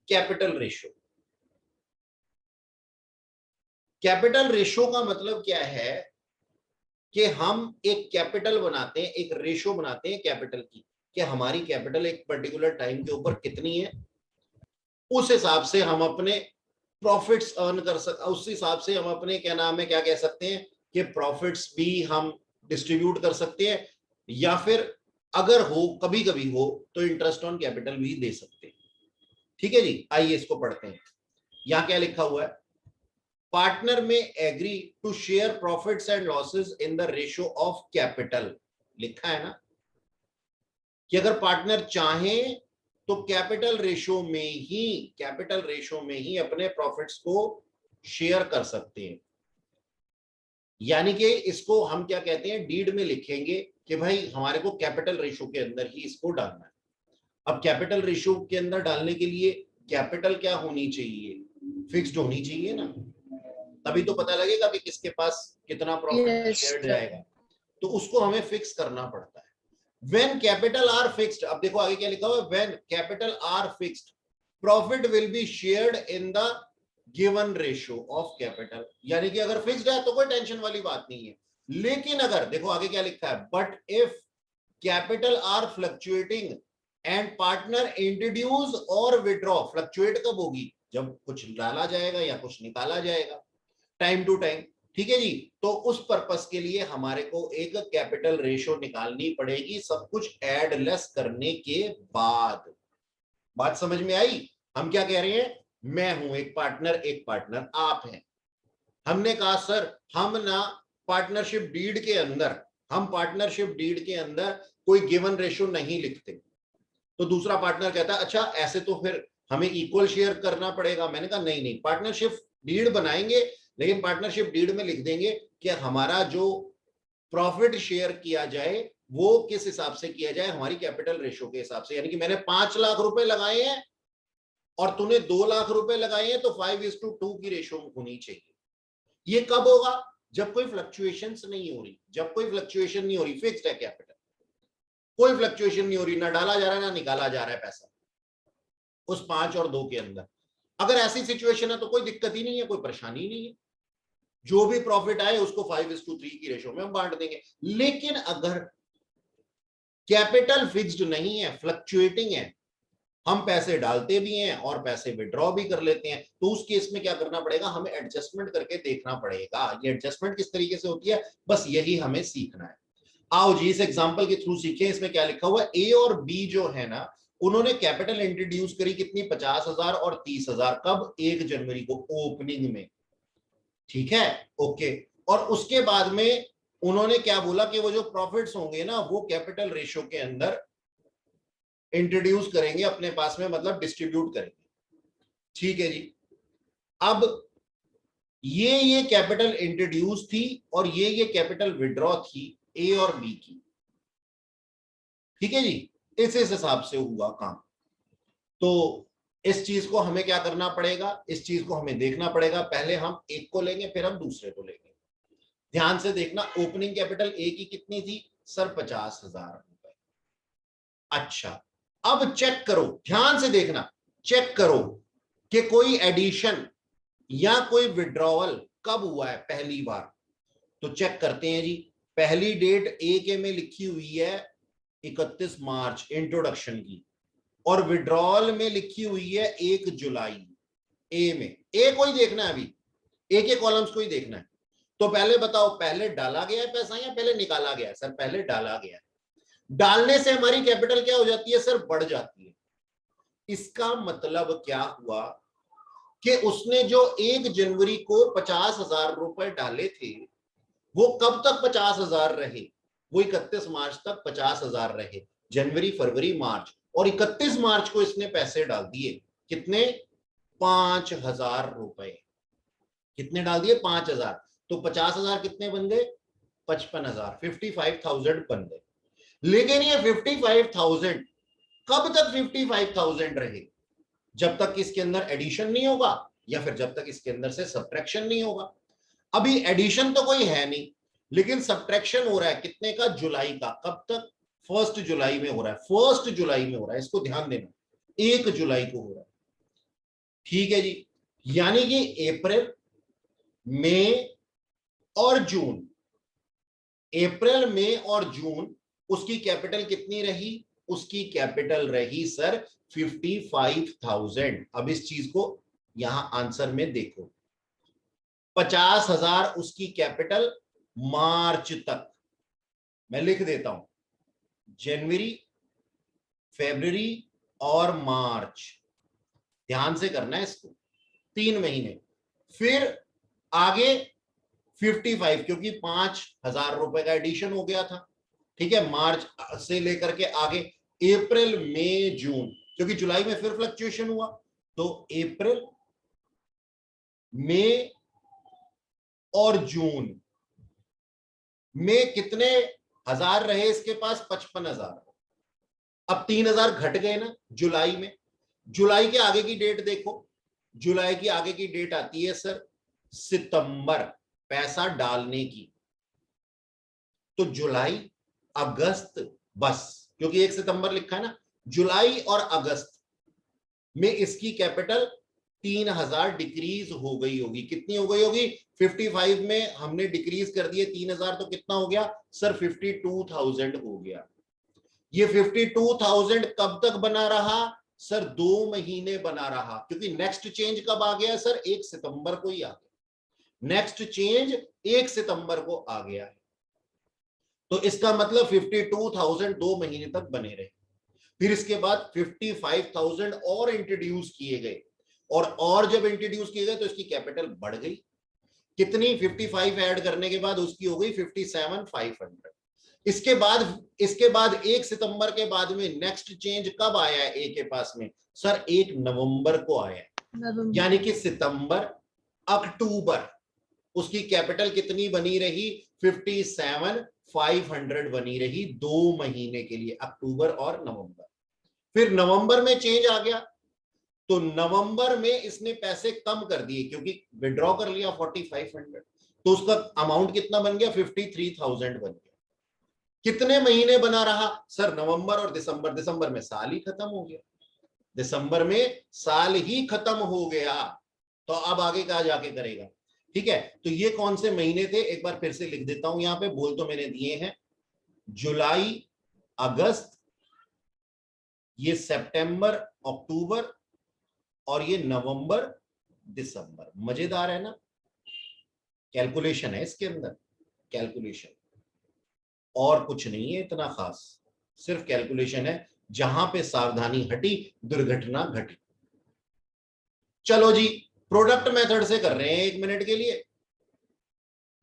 Capital ratio, capital ratio का मतलब क्या है कि हम एक कैपिटल बनाते हैं, एक रेशियो बनाते हैं कैपिटल की, कि हमारी कैपिटल एक पर्टिकुलर टाइम के ऊपर कितनी है, उस हिसाब से हम अपने प्रॉफिट्स अर्न कर सकते, उस हिसाब से हम अपने क्या नाम है, क्या कह सकते हैं कि प्रॉफिट्स भी हम डिस्ट्रीब्यूट कर सकते हैं, या फिर अगर हो कभी कभी हो तो इंटरेस्ट ऑन कैपिटल भी दे सकते हैं। ठीक है जी, आइए इसको पढ़ते हैं। यहां क्या लिखा हुआ है? पार्टनर में agree to share profits and losses in the ratio of capital. लिखा है ना कि अगर पार्टनर चाहे तो कैपिटल रेशियो में ही अपने प्रॉफिट्स को शेयर कर सकते हैं। यानी कि इसको हम क्या कहते हैं, डीड में लिखेंगे कि भाई हमारे को कैपिटल रेशियो के अंदर ही इसको डालना है। अब कैपिटल रेशियो के अंदर डालने के लिए कैपिटल क्या होनी चाहिए? फिक्स्ड होनी चाहिए ना, तभी तो पता लगेगा कि किसके पास कितना प्रॉफिट शेयर जाएगा। तो उसको हमें फिक्स करना पड़ता है। व्हेन कैपिटल आर फिक्स्ड, अब देखो आगे क्या लिखा हुआ है, when capital R fixed profit will be shared in the given ratio of capital, यानी कि अगर फिक्स्ड है तो कोई टेंशन वाली बात नहीं है। लेकिन अगर देखो आगे क्या लिखा है, but if capital R fluctuating and partner introduce और विड्रॉ, फ्लक्चुएट कब होगी, जब कुछ डाला जाएगा या कुछ निकाला जाएगा, टाइम टू टाइम, ठीक है जी। तो उस पर्पस के लिए हमारे को एक कैपिटल रेशियो निकालनी पड़ेगी, सब कुछ एड लेस करने के बाद। बात समझ में आई? हम क्या कह रहे हैं, मैं हूं एक पार्टनर आप हैं। हमने कहा सर हम ना पार्टनरशिप डीड के अंदर कोई गिवन रेशियो नहीं लिखते। तो दूसरा पार्टनर कहता है अच्छा ऐसे तो फिर हमें इक्वल शेयर करना पड़ेगा। मैंने कहा नहीं, पार्टनरशिप डीड बनाएंगे, लेकिन पार्टनरशिप डीड में लिख देंगे कि हमारा जो प्रॉफिट शेयर किया जाए वो किस हिसाब से किया जाए, हमारी कैपिटल रेशियो के हिसाब से। यानी कि मैंने 5 लाख रुपए लगाए हैं और तूने 2 लाख रुपए लगाए हैं, तो 5:2 की रेशियो होनी चाहिए। ये कब होगा, जब कोई फ्लक्चुएशंस नहीं हो रही, फिक्स्ड है कैपिटल, कोई फ्लक्चुएशन नहीं हो रही, ना डाला जा रहा है ना निकाला जा रहा है पैसा उस 5 और 2 के अंदर। अगर ऐसी सिचुएशन है तो कोई दिक्कत ही नहीं है, कोई परेशानी ही नहीं है, जो भी प्रॉफिट आए उसको 5:3 की रेशियो में हम बांट देंगे। लेकिन अगर कैपिटल फिक्स्ड नहीं है, फ्लक्चुएटिंग है, हम पैसे डालते भी हैं और पैसे विड्रॉ भी कर लेते हैं, तो उस केस में क्या करना पड़ेगा, हमें एडजस्टमेंट करके देखना पड़ेगा। ये एडजस्टमेंट किस तरीके से होती है, बस यही हमें सीखना है। आओ जी इस एग्जांपल के थ्रू सीखें। इसमें क्या लिखा हुआ है, ए और बी जो है ना, उन्होंने कैपिटल इंट्रोड्यूस करी कितनी, 50,000 और 30,000, कब, 1 जनवरी को ओपनिंग में, ठीक है, ओके। और उसके बाद में उन्होंने क्या बोला कि वो जो प्रॉफिट्स होंगे ना वो कैपिटल रेशियो के अंदर इंट्रोड्यूस करेंगे अपने पास में, मतलब डिस्ट्रीब्यूट करेंगे, ठीक है जी। अब ये कैपिटल इंट्रोड्यूस थी और ये कैपिटल विड्रॉ थी ए और बी की, ठीक है जी। इस हिसाब से हुआ काम। तो इस चीज को हमें क्या करना पड़ेगा, इस चीज को हमें देखना पड़ेगा। पहले हम एक को लेंगे फिर हम दूसरे को लेंगे। ध्यान से देखना, ओपनिंग कैपिटल ए की कितनी थी सर, 50,000 रुपए। अच्छा अब चेक करो, ध्यान से देखना, चेक करो कि कोई एडिशन या कोई विड्रॉवल कब हुआ है पहली बार। तो चेक करते हैं जी। पहली डेट ए के में लिखी हुई है 31 मार्च इंट्रोडक्शन की, और विड्रॉल में लिखी हुई है 1 जुलाई ए में। ए को ही देखना है, अभी ए के कॉलम्स को ही देखना है। तो पहले बताओ, पहले डाला गया है पैसा या पहले निकाला गया है सर, पहले डाला गया है। डालने से हमारी कैपिटल क्या हो जाती है सर, बढ़ जाती है। इसका मतलब क्या हुआ कि उसने जो 1 जनवरी को 50,000 रुपए डाले थे वो कब तक 50,000 रहे, वो 31 मार्च तक 50,000 रहे, जनवरी फरवरी मार्च, और 31 मार्च को इसने पैसे डाल दिए, कितने, 5,000 रुपए। कितने डाल दिए, 5,000। तो 50,000 कितने बन गए, 55,000, 55,000 बन गए। लेकिन ये 55,000 कब तक 55,000 रहे, जब तक इसके अंदर एडिशन नहीं होगा या फिर जब तक इसके अंदर से सब्ट्रैक्शन नहीं होगा। अभी एडिशन तो कोई है नहीं, लेकिन सब्ट्रैक्शन हो रहा है कितने का, जुलाई का। कब तक, 1 जुलाई में हो रहा है, 1 जुलाई में हो रहा है, इसको ध्यान देना, 1 जुलाई को हो रहा है, ठीक है जी। यानी कि अप्रैल, मई और जून, अप्रैल मई और जून उसकी कैपिटल कितनी रही, उसकी कैपिटल रही सर 55,000। अब इस चीज को यहां आंसर में देखो, 50,000 उसकी कैपिटल मार्च तक, मैं लिख देता हूं, जनवरी, फरवरी और मार्च, ध्यान से करना है इसको, 3 महीने। फिर आगे 55, क्योंकि 5,000 रुपए का एडिशन हो गया था, ठीक है, मार्च से लेकर के आगे अप्रैल मई जून, क्योंकि जुलाई में फिर फ्लक्चुएशन हुआ, तो अप्रैल मई और जून में कितने हजार रहे इसके पास, 55,000। अब 3,000 घट गए ना जुलाई में। जुलाई के आगे की डेट देखो, जुलाई की आगे की डेट आती है सर सितंबर, पैसा डालने की, तो जुलाई अगस्त बस, क्योंकि 1 सितंबर लिखा है ना, जुलाई और अगस्त में इसकी कैपिटल 3000 डिक्रीज हो गई होगी। कितनी हो गई होगी? 55 में हमने डिक्रीज कर दिए 3000, तो कितना हो गया सर? 52,000 हो गया। ये 52,000 कब तक बना रहा सर? 2 महीने बना रहा, क्योंकि नेक्स्ट चेंज कब आ गया सर? 1 सितंबर को ही आ गया। नेक्स्ट चेंज 1 सितंबर को आ गया है, तो इसका मतलब 52,000 2 महीने तक बने रहे। फिर इसके बाद 55,000 और इंट्रोड्यूस किए गए, और जब इंट्रोड्यूस किए गए तो इसकी कैपिटल बढ़ गई। कितनी? 55 ऐड करने के बाद उसकी हो गई 57,500। इसके बाद 1 सितंबर के बाद में नेक्स्ट चेंज कब आया है ए के पास में सर? 1 नवंबर को आया है। यानी कि सितंबर अक्टूबर उसकी कैपिटल कितनी बनी रही? 57,500 बनी रही 2 महीने के लिए, अक्टूबर और नवंबर। फिर नवंबर में चेंज आ गया, तो नवंबर में इसने पैसे कम कर दिए, क्योंकि विड्रॉ कर लिया 4500, तो उसका अमाउंट कितना बन गया? 53,000 बन गया। कितने महीने बना रहा सर? नवंबर और दिसंबर। दिसंबर में साल ही खत्म हो गया, दिसंबर में साल ही खत्म हो गया, तो अब आगे कहा जाके करेगा? ठीक है, तो ये कौन से महीने थे एक बार फिर से लिख देता हूं, यहां पे बोल तो मैंने दिए हैं, जुलाई अगस्त, ये सितंबर अक्टूबर, और ये नवंबर दिसंबर। मजेदार है ना? कैलकुलेशन है इसके अंदर, कैलकुलेशन, और कुछ नहीं है इतना खास, सिर्फ कैलकुलेशन है। जहां पे सावधानी हटी दुर्घटना घटी। चलो जी, प्रोडक्ट मेथड से कर रहे हैं 1 मिनट के लिए।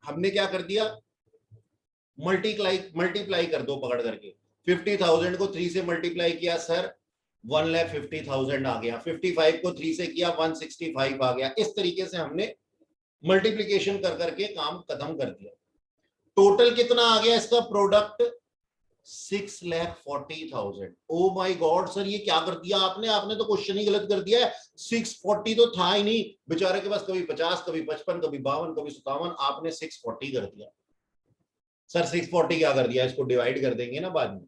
हमने क्या कर दिया? मल्टीप्लाई कर दो पकड़ करके। 50,000 को 3 से मल्टीप्लाई किया सर, 1,50,000 आ गया। 55 को 3 से किया, 165 आ गया। इस तरीके से हमने मल्टीप्लीकेशन कर करके काम खत्म कर दिया। टोटल कितना आ गया इसका product? 6,40,000। Oh my God sir, ये क्या कर दिया आपने? आपने तो क्वेश्चन ही गलत कर दिया है। 640 तो था ही नहीं बेचारे के पास, कभी 50, कभी 55, कभी 52, कभी 57, आपने 640 कर दिया। सर 640 क्या कर दिया? इसको डिवाइड कर देंगे ना बाद में,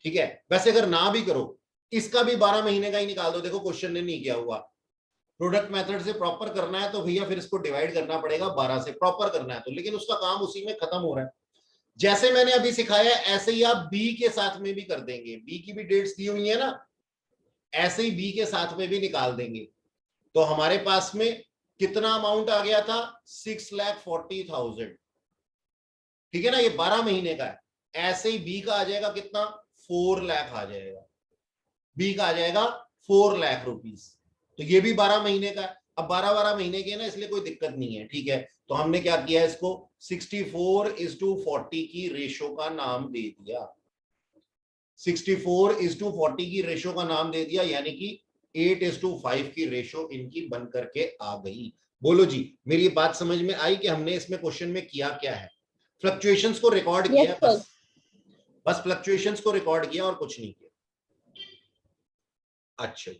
ठीक है? वैसे अगर ना भी करो, इसका भी 12 महीने का ही निकाल दो। देखो क्वेश्चन ने नहीं किया हुआ, प्रोडक्ट मेथड से प्रॉपर करना है तो भैया फिर इसको डिवाइड करना पड़ेगा 12 से, प्रॉपर करना है तो, लेकिन उसका काम उसी में खत्म हो रहा है। जैसे मैंने अभी सिखाया ऐसे ही आप बी के साथ में भी कर देंगे। बी की भी डेट्स दी हुई है ना, ऐसे ही बी के साथ में भी निकाल देंगे। तो हमारे पास में कितना अमाउंट आ गया था? 6,40,000, ठीक है ना? ये 12 महीने का है। ऐसे ही बी का आ जाएगा कितना? 4 लाख आ जाएगा। बी का आ जाएगा 4 लाख रुपीस। तो ये भी 12 महीने का है। अब 12 महीने के ना, इसलिए कोई दिक्कत नहीं है, ठीक है? तो हमने क्या किया, इसको 64:40 की रेशो का नाम दे दिया। 64:40 की रेशो का नाम दे दिया, यानी कि 8:5 की रेशो इनकी बन करके आ गई। बोलो जी, मेरी ये बात समझ में आई कि हमने इसमें क्वेश्चन में किया क्या है? फ्लक्चुएशंस को रिकॉर्ड किया, बस फ्लक्चुएशंस को रिकॉर्ड किया और कुछ नहीं किया। अच्छा,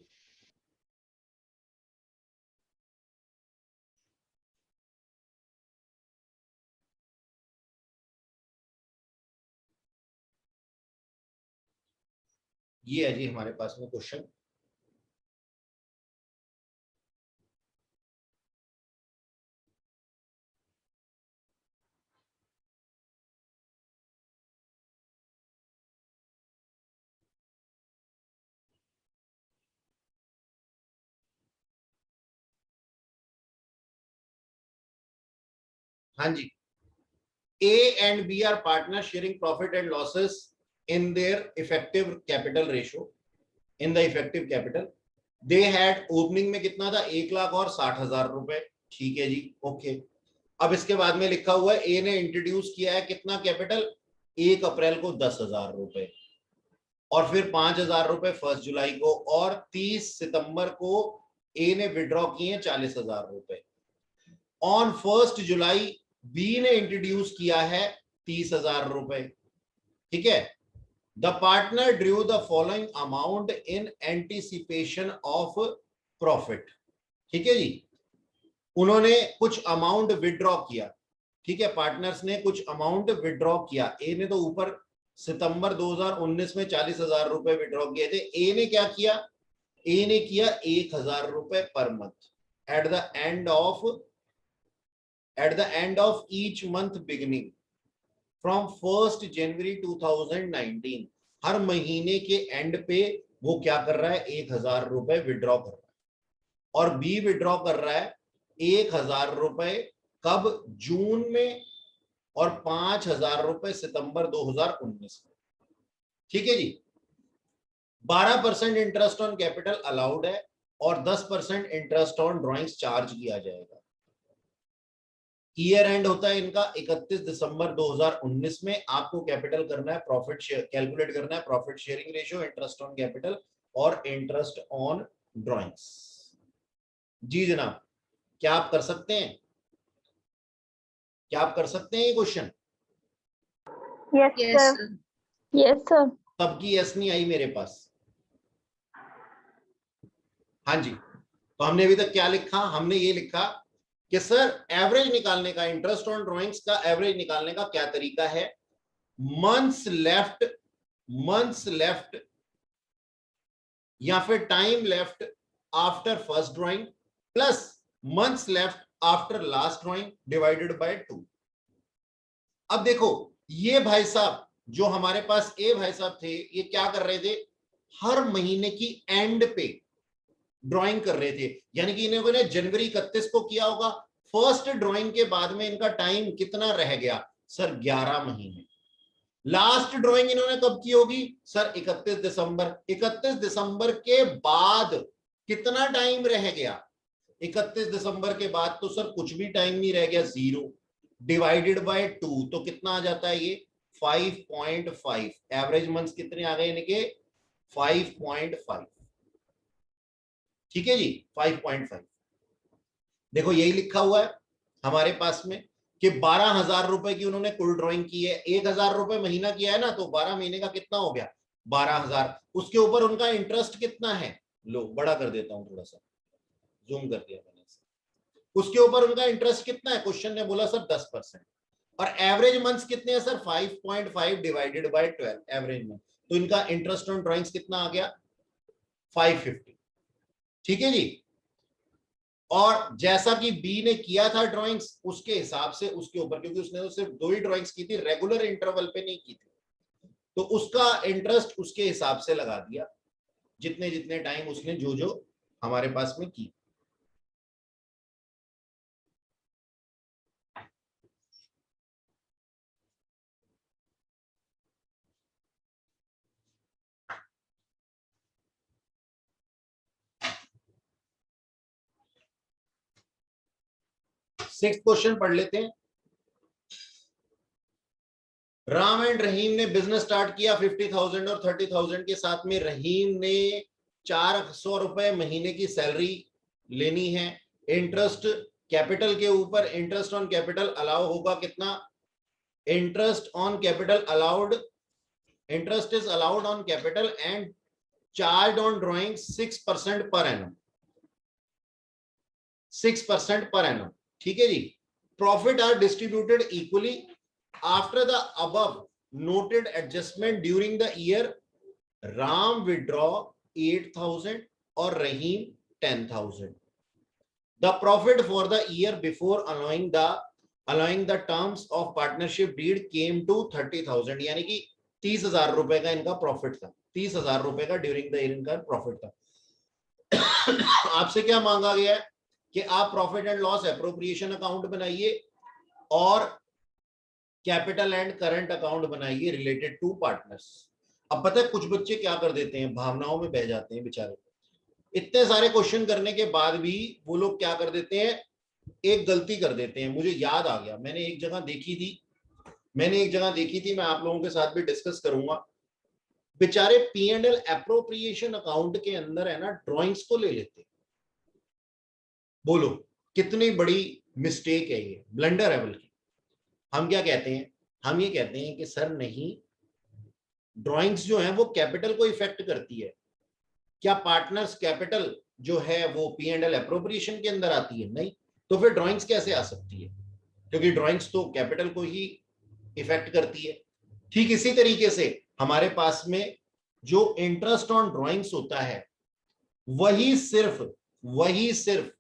ये है जी हमारे पास में क्वेश्चन। हाँ जी, A and B are partners sharing profit and losses in their effective capital ratio. In the effective capital, they had opening में कितना था? 1,60,000 और 60,000 रुपए, ठीक है जी, ओके। अब इसके बाद में लिखा हुआ है ए ने इंट्रोड्यूस किया है कितना कैपिटल? 1 अप्रैल को 10,000 रुपए, और फिर 5,000 रुपए 1 जुलाई को, और 30 सितंबर को ए ने विड्रॉ किए 40,000 रुपए। ऑन 1 जुलाई बी ने इंट्रोड्यूस किया है 30,000 रुपए, ठीक है? The partner Drew the following amount in anticipation of profit, ठीक है जी? उन्होंने कुछ अमाउंट विड्रॉ किया, ठीक है, पार्टनर्स ने कुछ अमाउंट विड्रॉ किया। ए ने तो ऊपर सितंबर 2019 में 40,000 रुपए विड्रॉ किए थे। ए ने क्या किया, ए ने किया 1,000 रुपए per month at the end of each month beginning from 1 January 2019। हर महीने के एंड पे वो क्या कर रहा है, 1,000 रुपए विड्रॉ कर रहा है। और बी विड्रॉ कर रहा है 1,000 रुपए कब, जून में, और 5,000 रुपए सितंबर 2019 में। ठीक है जी। 12% इंटरेस्ट ऑन कैपिटल अलाउड है और 10% इंटरेस्ट ऑन ड्रॉइंग्स चार्ज किया जाएगा। ईयर एंड होता है इनका 31 दिसंबर 2019 में। आपको कैपिटल करना है, प्रॉफिट शेयर कैलकुलेट करना है, profit sharing ratio, interest on capital और इंटरेस्ट ऑन ड्रॉइंग्स। जी जनाब, क्या आप कर सकते हैं, क्या आप कर सकते हैं ये question? Yes sir. Yes sir. सबकी यस नहीं आई मेरे पास। हाँ जी, तो हमने अभी तक क्या लिखा, हमने ये लिखा कि सर एवरेज निकालने का, इंटरेस्ट ऑन ड्रॉइंग्स का एवरेज निकालने का क्या तरीका है, मंथ्स लेफ्ट या फिर time left after first drawing plus months left after last drawing divided by 2। अब देखो ये भाई साहब जो हमारे पास ए भाई साहब थे, ये क्या कर रहे थे, हर महीने की एंड पे ड्राइंग कर रहे थे। यानी कि इन्होंने जनवरी 31 को किया होगा, फर्स्ट ड्राइंग के बाद में इनका टाइम कितना रह गया सर, 11 महीने। लास्ट ड्राइंग इन्होंने कब की होगी सर, 31 दिसंबर। 31 दिसंबर के बाद कितना टाइम रह गया, 31 दिसंबर के बाद तो सर कुछ भी टाइम नहीं रह गया, 0 डिवाइडेड बाय 2, तो कितना आ जाता है ये 5.5। एवरेज मंथ्स कितने आ गए इनके, 5.5। ठीक है जी, 5.5। देखो यही लिखा हुआ है हमारे पास में कि 12,000 रुपए की उन्होंने कुल ड्राइंग की है। 1,000 रुपए महीना किया है ना, तो 12 महीने का कितना हो गया, 12,000। उसके ऊपर उनका इंटरेस्ट कितना है, लो बड़ा कर देता हूं, थोड़ा सा जूम कर दिया मैंने। उसके ऊपर उनका इंटरेस्ट कितना है, क्वेश्चन ने बोला सर 10%। और एवरेज मंथ्स कितने हैं sir, 5.5 divided by 12 average month. तो इनका इंटरेस्ट ऑन ड्राइंग्स कितना आ गया, 550। ठीक है जी। और जैसा कि बी ने किया था ड्राइंग्स, उसके हिसाब से उसके ऊपर, क्योंकि उसने तो सिर्फ 2 ही ड्राइंग्स की थी, रेगुलर इंटरवल पे नहीं की थी, तो उसका इंटरेस्ट उसके हिसाब से लगा दिया, जितने जितने टाइम उसने जो हमारे पास में की। सिक्स्थ क्वेश्चन पढ़ लेते हैं। राम एंड रहीम ने बिजनेस स्टार्ट किया 50,000 और 30,000 के साथ में। रहीम ने 400 रुपए महीने की सैलरी लेनी है। इंटरेस्ट कैपिटल के ऊपर, इंटरेस्ट ऑन कैपिटल अलाउ होगा कितना, interest on capital allowed, interest is allowed on capital and charge on drawing 6% per annum, 6% per annum. ठीक है जी। Profit are distributed equally after the above noted adjustment during the year. Ram withdraw 8,000 और Rahim 10,000। The profit for the year before allowing the terms of partnership deed came to 30,000, यानी कि 30,000 रुपए का इनका profit था। 30,000 रुपए का ड्यूरिंग द ईयर इनका प्रॉफिट था। आपसे क्या मांगा गया है कि आप profit and loss appropriation account बनाइए और कैपिटल एंड करंट अकाउंट बनाइए रिलेटेड टू पार्टनर्स। अब पता है कुछ बच्चे क्या कर देते हैं, भावनाओं में बह जाते हैं बेचारे। इतने सारे क्वेश्चन करने के बाद भी वो लोग क्या कर देते हैं, एक गलती कर देते हैं। मुझे याद आ गया, मैंने एक जगह देखी थी, मैं आप लोगों के साथ भी डिस्कस करूंगा। बेचारे P&L एप्रोप्रिएशन अकाउंट के अंदर है ना, ड्रॉइंग्स को ले लेते। बोलो कितनी बड़ी मिस्टेक है ये, ब्लंडर है। बल्कि हम क्या कहते हैं, हम ये कहते हैं कि सर नहीं, ड्राइंग्स जो है वो कैपिटल को इफेक्ट करती है। क्या पार्टनर्स कैपिटल जो है वो P&L एप्रोप्रिएशन के अंदर आती है? नहीं। तो फिर ड्राइंग्स कैसे आ सकती है? क्योंकि ड्राइंग्स तो कैपिटल को ही इफेक्ट करती है। ठीक इसी तरीके से हमारे पास में जो इंटरेस्ट ऑन ड्राइंग्स होता है वही सिर्फ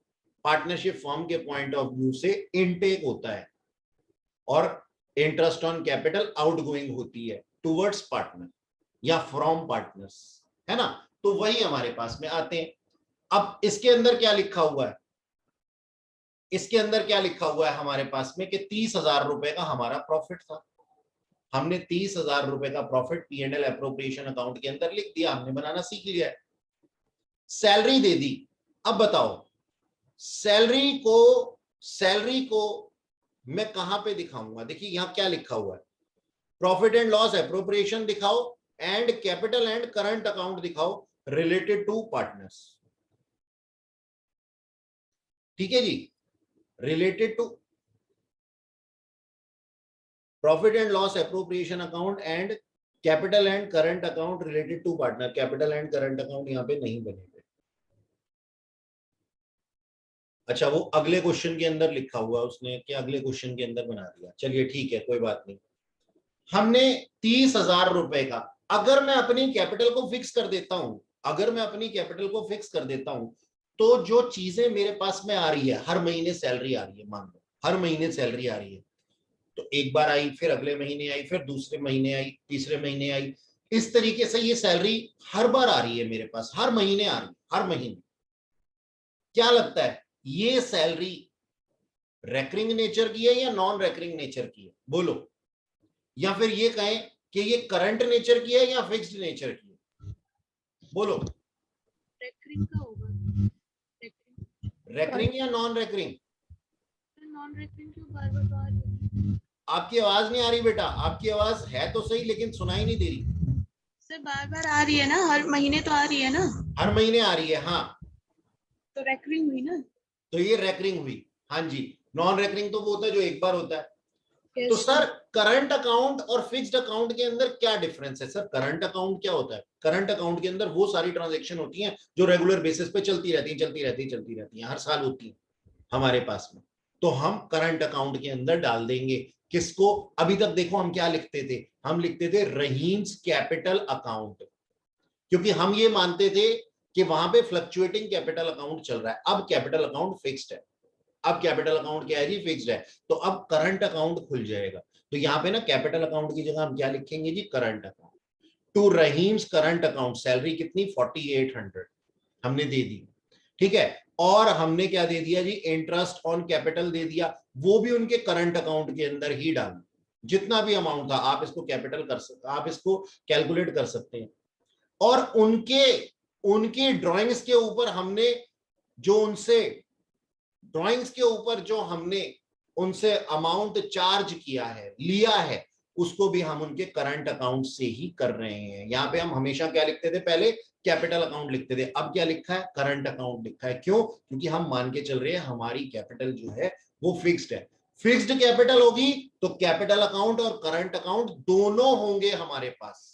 पार्टनरशिप फॉर्म के पॉइंट ऑफ व्यू से इनटेक होता है, और इंटरेस्ट ऑन कैपिटल आउटगोइंग होती है टुवर्ड्स पार्टनर या फ्रॉम पार्टनर्स, है ना। तो वही हमारे पास में आते हैं। अब इसके अंदर क्या लिखा हुआ है, इसके अंदर क्या लिखा हुआ है हमारे पास में कि 30,000 रुपए का हमारा प्रॉफिट था। हमने 30,000 रुपए का प्रॉफिट P&L एप्रोप्रिएशन अकाउंट के अंदर लिख दिया, हमने बनाना सीख लिया है। सैलरी दे दी। अब बताओ सैलरी को मैं कहां पे दिखाऊंगा? देखिए यहां क्या लिखा हुआ है, प्रॉफिट एंड लॉस एप्रोप्रिएशन दिखाओ and capital and current account दिखाओ रिलेटेड टू पार्टनर्स। ठीक है जी, related to profit and loss appropriation account and capital and current account related to partner. Capital and current account यहां पे नहीं बनेगा। अच्छा, वो अगले क्वेश्चन के अंदर लिखा हुआ उसने कि अगले क्वेश्चन के अंदर बना दिया। चलिए ठीक है, कोई बात नहीं। हमने 30,000 रुपए का, अगर मैं अपनी कैपिटल को फिक्स कर देता हूं, तो जो चीजें मेरे पास में आ रही है, हर महीने सैलरी आ रही है, मान लो हर महीने सैलरी आ रही है, तो एक बार आई, फिर अगले महीने आई, फिर दूसरे महीने आई, तीसरे महीने आई, इस तरीके से ये सैलरी हर बार आ रही है मेरे पास, हर महीने आ रही है, हर महीने। क्या लगता है ये सैलरी रेकरिंग नेचर की है या नॉन रेकरिंग नेचर की है? बोलो। या फिर ये कहें कि ये करंट नेचर की है या फिक्स्ड नेचर की है? बोलो। रेकरिंग का होगा। रेकरिंग या नॉन रेकरिंग? नॉन रेकरिंग क्यों बार-बार तो आ रही है? आपकी आवाज नहीं आ रही बेटा, आपकी आवाज है तो सही लेकिन सुनाई नहीं दे रही। सर बार-बार आ रही है ना, हर महीने तो आ रही है ना। हर महीने आ रही है, हाँ, तो रेकरिंग हुई ना। तो ये रेकरिंग हुई। हाँ जी, नॉन रेकरिंग तो वो होता है जो एक बार होता है। Yes, तो सर करंट अकाउंट और फिक्स्ड अकाउंट के अंदर क्या डिफरेंस है? सर करंट अकाउंट क्या होता है? करंट अकाउंट के अंदर वो सारी ट्रांजैक्शन होती हैं जो रेगुलर बेसिस पे चलती रहती हैं, हर साल होती हैं हमारे पास में। तो हम करंट अकाउंट के अंदर डाल देंगे किसको? अभी तक देखो हम क्या लिखते थे, हम लिखते थे रहीम्स कैपिटल अकाउंट, क्योंकि हम ये मानते थे कि वहां पे फ्लक्चुएटिंग कैपिटल अकाउंट चल रहा है। अब कैपिटल अकाउंट फिक्स्ड है, अब कैपिटल अकाउंट क्या है जी? फिक्स्ड है। तो अब करंट अकाउंट खुल जाएगा। तो यहाँ पे ना कैपिटल अकाउंट की जगह हम क्या लिखेंगे जी? Current account. To Rahim's current account, salary कितनी? 4800 हमने दे दी, ठीक है। और हमने क्या दे दिया जी? इंटरेस्ट ऑन कैपिटल दे दिया, वो भी उनके करंट अकाउंट के अंदर ही डाल, जितना भी अमाउंट था आप इसको कैपिटल कर सकते, आप इसको कैलकुलेट कर सकते हैं। और उनके ड्राइंग्स के ऊपर हमने जो हमने उनसे अमाउंट चार्ज किया है, लिया है, उसको भी हम उनके करंट अकाउंट से ही कर रहे हैं। यहां पे हम हमेशा क्या लिखते थे? पहले कैपिटल अकाउंट लिखते थे, अब क्या लिखा है? करंट अकाउंट लिखा है। क्यों? क्योंकि हम मान के चल रहे हैं हमारी कैपिटल जो है वो फिक्स्ड है। फिक्स्ड कैपिटल होगी तो कैपिटल अकाउंट और करंट अकाउंट दोनों होंगे हमारे पास,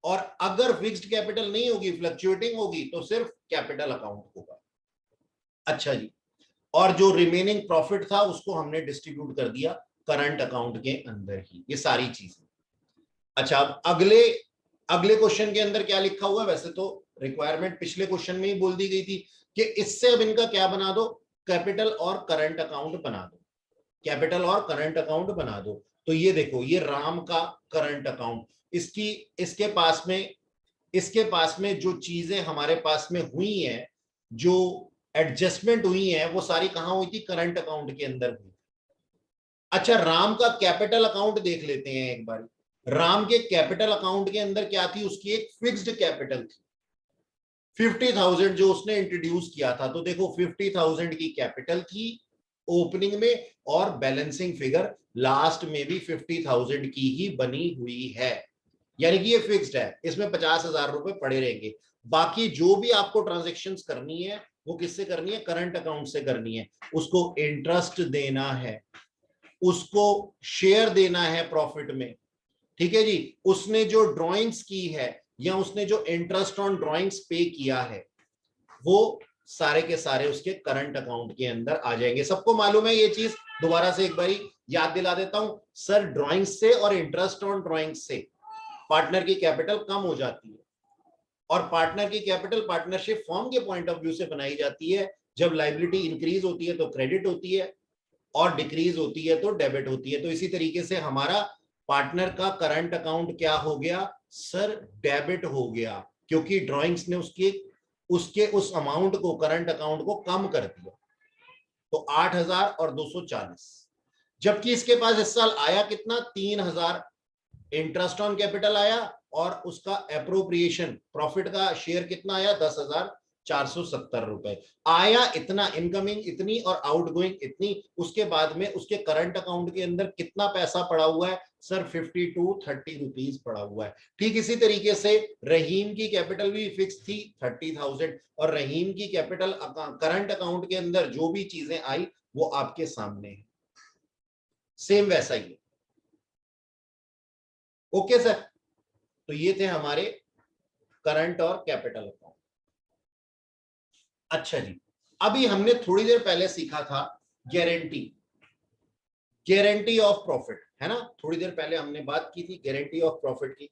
और अगर फिक्स्ड कैपिटल नहीं होगी, फ्लक्चुएटिंग होगी, तो सिर्फ कैपिटल अकाउंट होगा। अच्छा जी, और जो रिमेनिंग प्रॉफिट था उसको हमने डिस्ट्रीब्यूट कर दिया करंट अकाउंट के अंदर ही, ये सारी चीजें। अच्छा, अब अगले क्वेश्चन के अंदर क्या लिखा हुआ है? वैसे तो रिक्वायरमेंट पिछले क्वेश्चन में ही बोल दी गई थी कि इससे अब इनका क्या बना दो? कैपिटल और करंट अकाउंट बना दो, कैपिटल और करंट अकाउंट बना दो। तो ये देखो, ये राम का करंट अकाउंट, इसके पास में जो चीजें हमारे पास में हुई हैं, जो एडजस्टमेंट हुई है, वो सारी कहां हुई थी? करंट अकाउंट के अंदर हुई। अच्छा, राम का कैपिटल अकाउंट देख लेते हैं एक बार। राम के कैपिटल अकाउंट के अंदर क्या थी? उसकी एक फिक्स्ड कैपिटल थी 50,000 जो उसने इंट्रोड्यूस किया था। तो देखो 50,000 की कैपिटल थी ओपनिंग में, और बैलेंसिंग फिगर लास्ट में भी 50,000 की ही बनी हुई है, यानी कि ये फिक्स्ड है। इसमें 50,000 रुपए पड़े रहेंगे। बाकी जो भी आपको ट्रांजेक्शन्स करनी है वो किससे करनी है? करंट अकाउंट से करनी है। उसको इंटरेस्ट देना है, उसको शेयर देना है प्रॉफिट में, ठीक है जी। उसने जो ड्राइंग्स की है या उसने जो इंटरेस्ट ऑन ड्राइंग्स पे किया है वो सारे के सारे उसके करंट अकाउंट के अंदर आ जाएंगे। सबको मालूम है ये चीज? दोबारा से एक बारी याद दिला देता हूं सर। ड्राइंग से और इंटरेस्ट ऑन ड्राइंग से पार्टनर की कैपिटल कम हो जाती है, और पार्टनर की कैपिटल पार्टनरशिप फॉर्म के पॉइंट ऑफ व्यू से बनाई जाती है। जब लायबिलिटी इंक्रीज होती है तो क्रेडिट होती है, और डिक्रीज होती है तो डेबिट होती है। तो इसी तरीके से हमारा पार्टनर का करंट अकाउंट क्या हो गया सर? डेबिट हो गया, क्योंकि ड्राइंग्स ने उसके उस अमाउंट को, करंट अकाउंट को कम कर दिया। तो 8,000 और 240, जबकि इसके पास इस साल आया कितना? 3,000 इंटरेस्ट ऑन कैपिटल आया, और उसका एप्रोप्रिएशन प्रॉफिट का शेयर कितना आया? 10,470 रुपए आया। इतना इनकमिंग इतनी और आउटगोइंग इतनी। उसके बाद में उसके करंट अकाउंट के अंदर कितना पैसा पड़ा हुआ है सर? 5230 रुपीज पड़ा हुआ है। ठीक इसी तरीके से रहीम की कैपिटल भी फिक्स थी 30,000, और रहीम की कैपिटल करंट अकाउंट के अंदर जो भी चीजें आई वो आपके सामने है, सेम वैसा ही है। ओके सर, तो ये थे हमारे करंट और कैपिटल अकाउंट। अच्छा जी, अभी हमने थोड़ी देर पहले सीखा था गारंटी, गारंटी ऑफ प्रॉफिट, है ना? थोड़ी देर पहले हमने बात की थी गारंटी ऑफ प्रॉफिट की।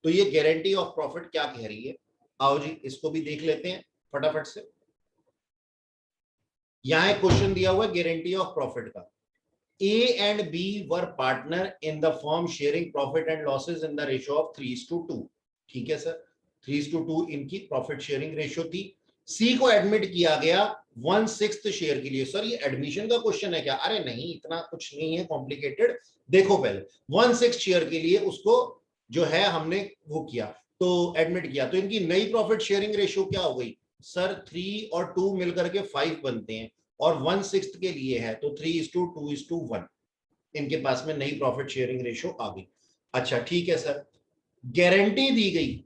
तो ये गारंटी ऑफ प्रॉफिट क्या कह रही है? आओ जी इसको भी देख लेते हैं फटाफट से। यहां एक क्वेश्चन दिया हुआ है गारंटी ऑफ प्रॉफिट का। A and B were partner in the firm sharing profit and losses in the ratio of 3:2। ठीक है सर, 3:2 इनकी प्रॉफिट शेयरिंग रेशियो थी। C को एडमिट किया गया 1/6 शेयर के लिए। सर ये एडमिशन का क्वेश्चन है क्या? अरे नहीं, इतना कुछ नहीं है कॉम्प्लिकेटेड। देखो पहले 1/6 शेयर के लिए उसको जो है हमने वो किया, तो एडमिट किया। तो इनकी नई प्रॉफिट शेयरिंग रेशियो क्या हो गई सर? 3 और 2 मिलकर के 5 बनते हैं, और 1/6 के लिए है तो 3:2:1 इनके पास में नई प्रॉफिट शेयरिंग रेशियो आ गई। अच्छा ठीक है सर, गारंटी दी गई।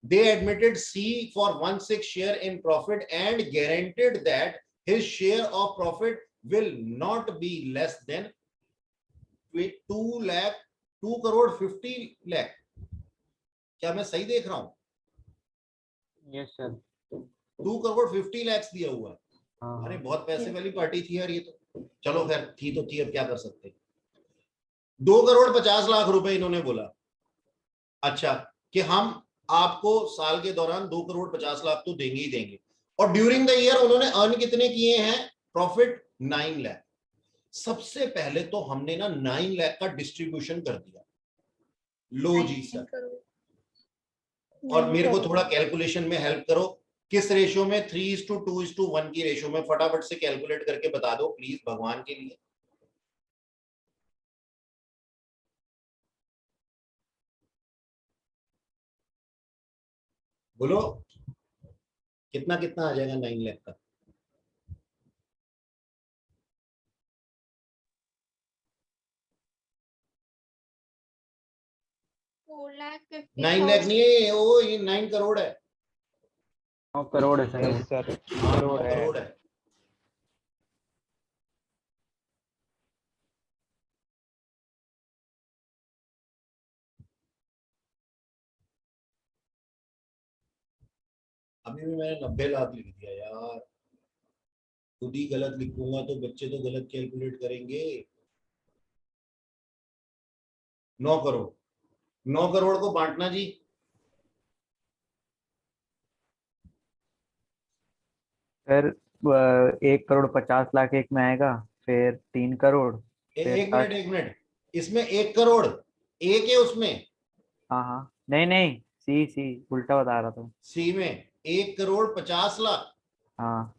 They admitted C for 1/6 share in profit and guaranteed that his share of profit will not be less than 2,50,00,000। क्या मैं सही देख रहा हूं? यस सर, 2,50,00,000 दिया हुआ है। हाँ अरे बहुत पैसे वाली पार्टी थी यार ये तो। चलो खैर थी तो थी, अब क्या कर सकते। 2,50,00,000 रुपए इन्होंने बोला। अच्छा, कि हम आपको साल के दौरान 2,50,00,000 तो देंगे ही देंगे, और ड्यूरिंग द ईयर उन्होंने अर्न कितने किए हैं? प्रॉफिट 9 लाख। सबसे पहले तो हमने ना 9 लाख का डिस्ट्रीब्यूशन कर दिया। लो जी सर, और मेरे को थोड़ा कैलकुलेशन में हेल्प करो। किस रेशियो में? 3:2:1 की रेशियो में। फटाफट से कैलकुलेट करके बता दो प्लीज, भगवान के लिए। बोलो कितना कितना आ जाएगा 9 लाख का? $4,50,000 9 लाख नहीं है वो, ये 9 करोड़ है। 9 करोड़ है सर। सर करोड़ है। अभी भी मैंने 90 लाख लिख दिया यार। खुद ही गलत लिखूंगा तो बच्चे तो गलत कैलकुलेट करेंगे। 9 करोड़, 9 करोड़ को बांटना जी। फिर 1,50,00,000 एक में आएगा, फिर 3 करोड़, एक मिनट, इसमें 1 करोड़ एक है उसमें। हाँ नहीं सी उल्टा बता रहा था। सी में 1,50,00,000। हाँ,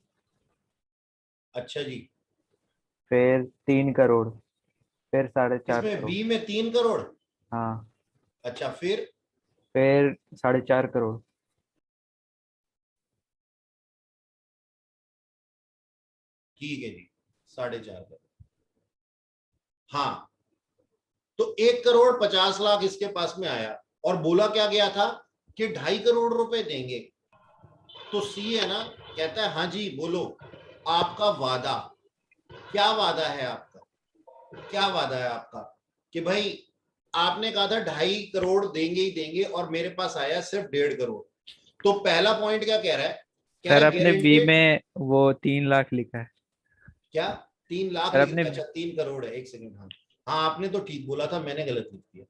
अच्छा जी। फिर 3 करोड़, फिर 4.5 इसमें करोड़। बी में 3 करोड़। हाँ, अच्छा, फिर 4.5 करोड़। ठीक है जी, 4.5 करोड़। हाँ, तो 1,50,00,000 इसके पास में आया, और बोला क्या गया था कि 2.5 करोड़ रुपए देंगे। तो सी है ना, कहता है हाँ जी बोलो, आपका वादा क्या? वादा है आपका क्या? वादा है आपका कि भाई आपने कहा था 2.5 करोड़ देंगे ही देंगे, और मेरे पास आया सिर्फ 1.5 करोड़। तो पहला पॉइंट क्या कह रहा है? क्या सर है अपने बी guaranteed? में वो 3 लाख लिखा है। क्या 3 लाख सर लिख अपने दिया? अच्छा 3 करोड़ है, एक सेकंड। हाँ हाँ, आपने तो ठीक बोला था, मैंने गलत लिख दिया।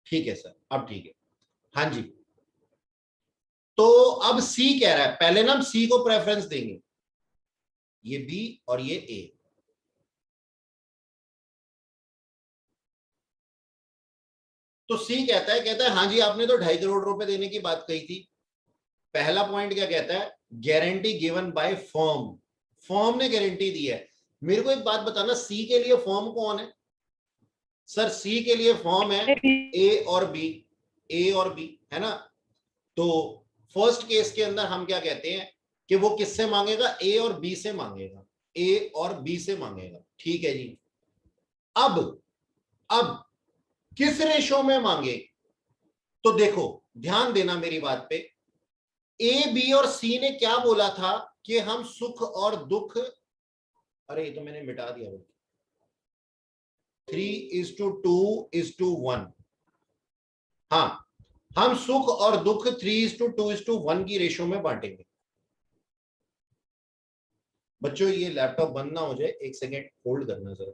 ठीक है सर, अब ठीक है। हाँ जी, तो अब सी कह रहा है, पहले ना हम सी को प्रेफरेंस देंगे, ये बी और ये ए। तो सी कहता है हाँ जी आपने तो 2.5 करोड़ रुपए देने की बात कही थी। पहला पॉइंट क्या कहता है? Guarantee given by firm, firm ने गारंटी दी है। मेरे को एक बात बताना, सी के लिए फर्म कौन है? सर सी के लिए फर्म है ए और बी, ए और बी है ना। तो फर्स्ट केस के अंदर हम क्या कहते हैं कि वो किससे मांगेगा? ए और बी से मांगेगा, ए और बी से मांगेगा। ठीक है जी। अब किस रेशो में मांगे? तो देखो ध्यान देना मेरी बात पे, ए बी और सी ने क्या बोला था कि हम सुख और दुख, अरे ये तो मैंने मिटा दिया, 3:2:1। हाँ, हम सुख और दुख 3:2:1 की रेशो में बांटेंगे। बच्चों ये लैपटॉप बंद ना हो जाए, एक सेकेंड होल्ड करना जरा।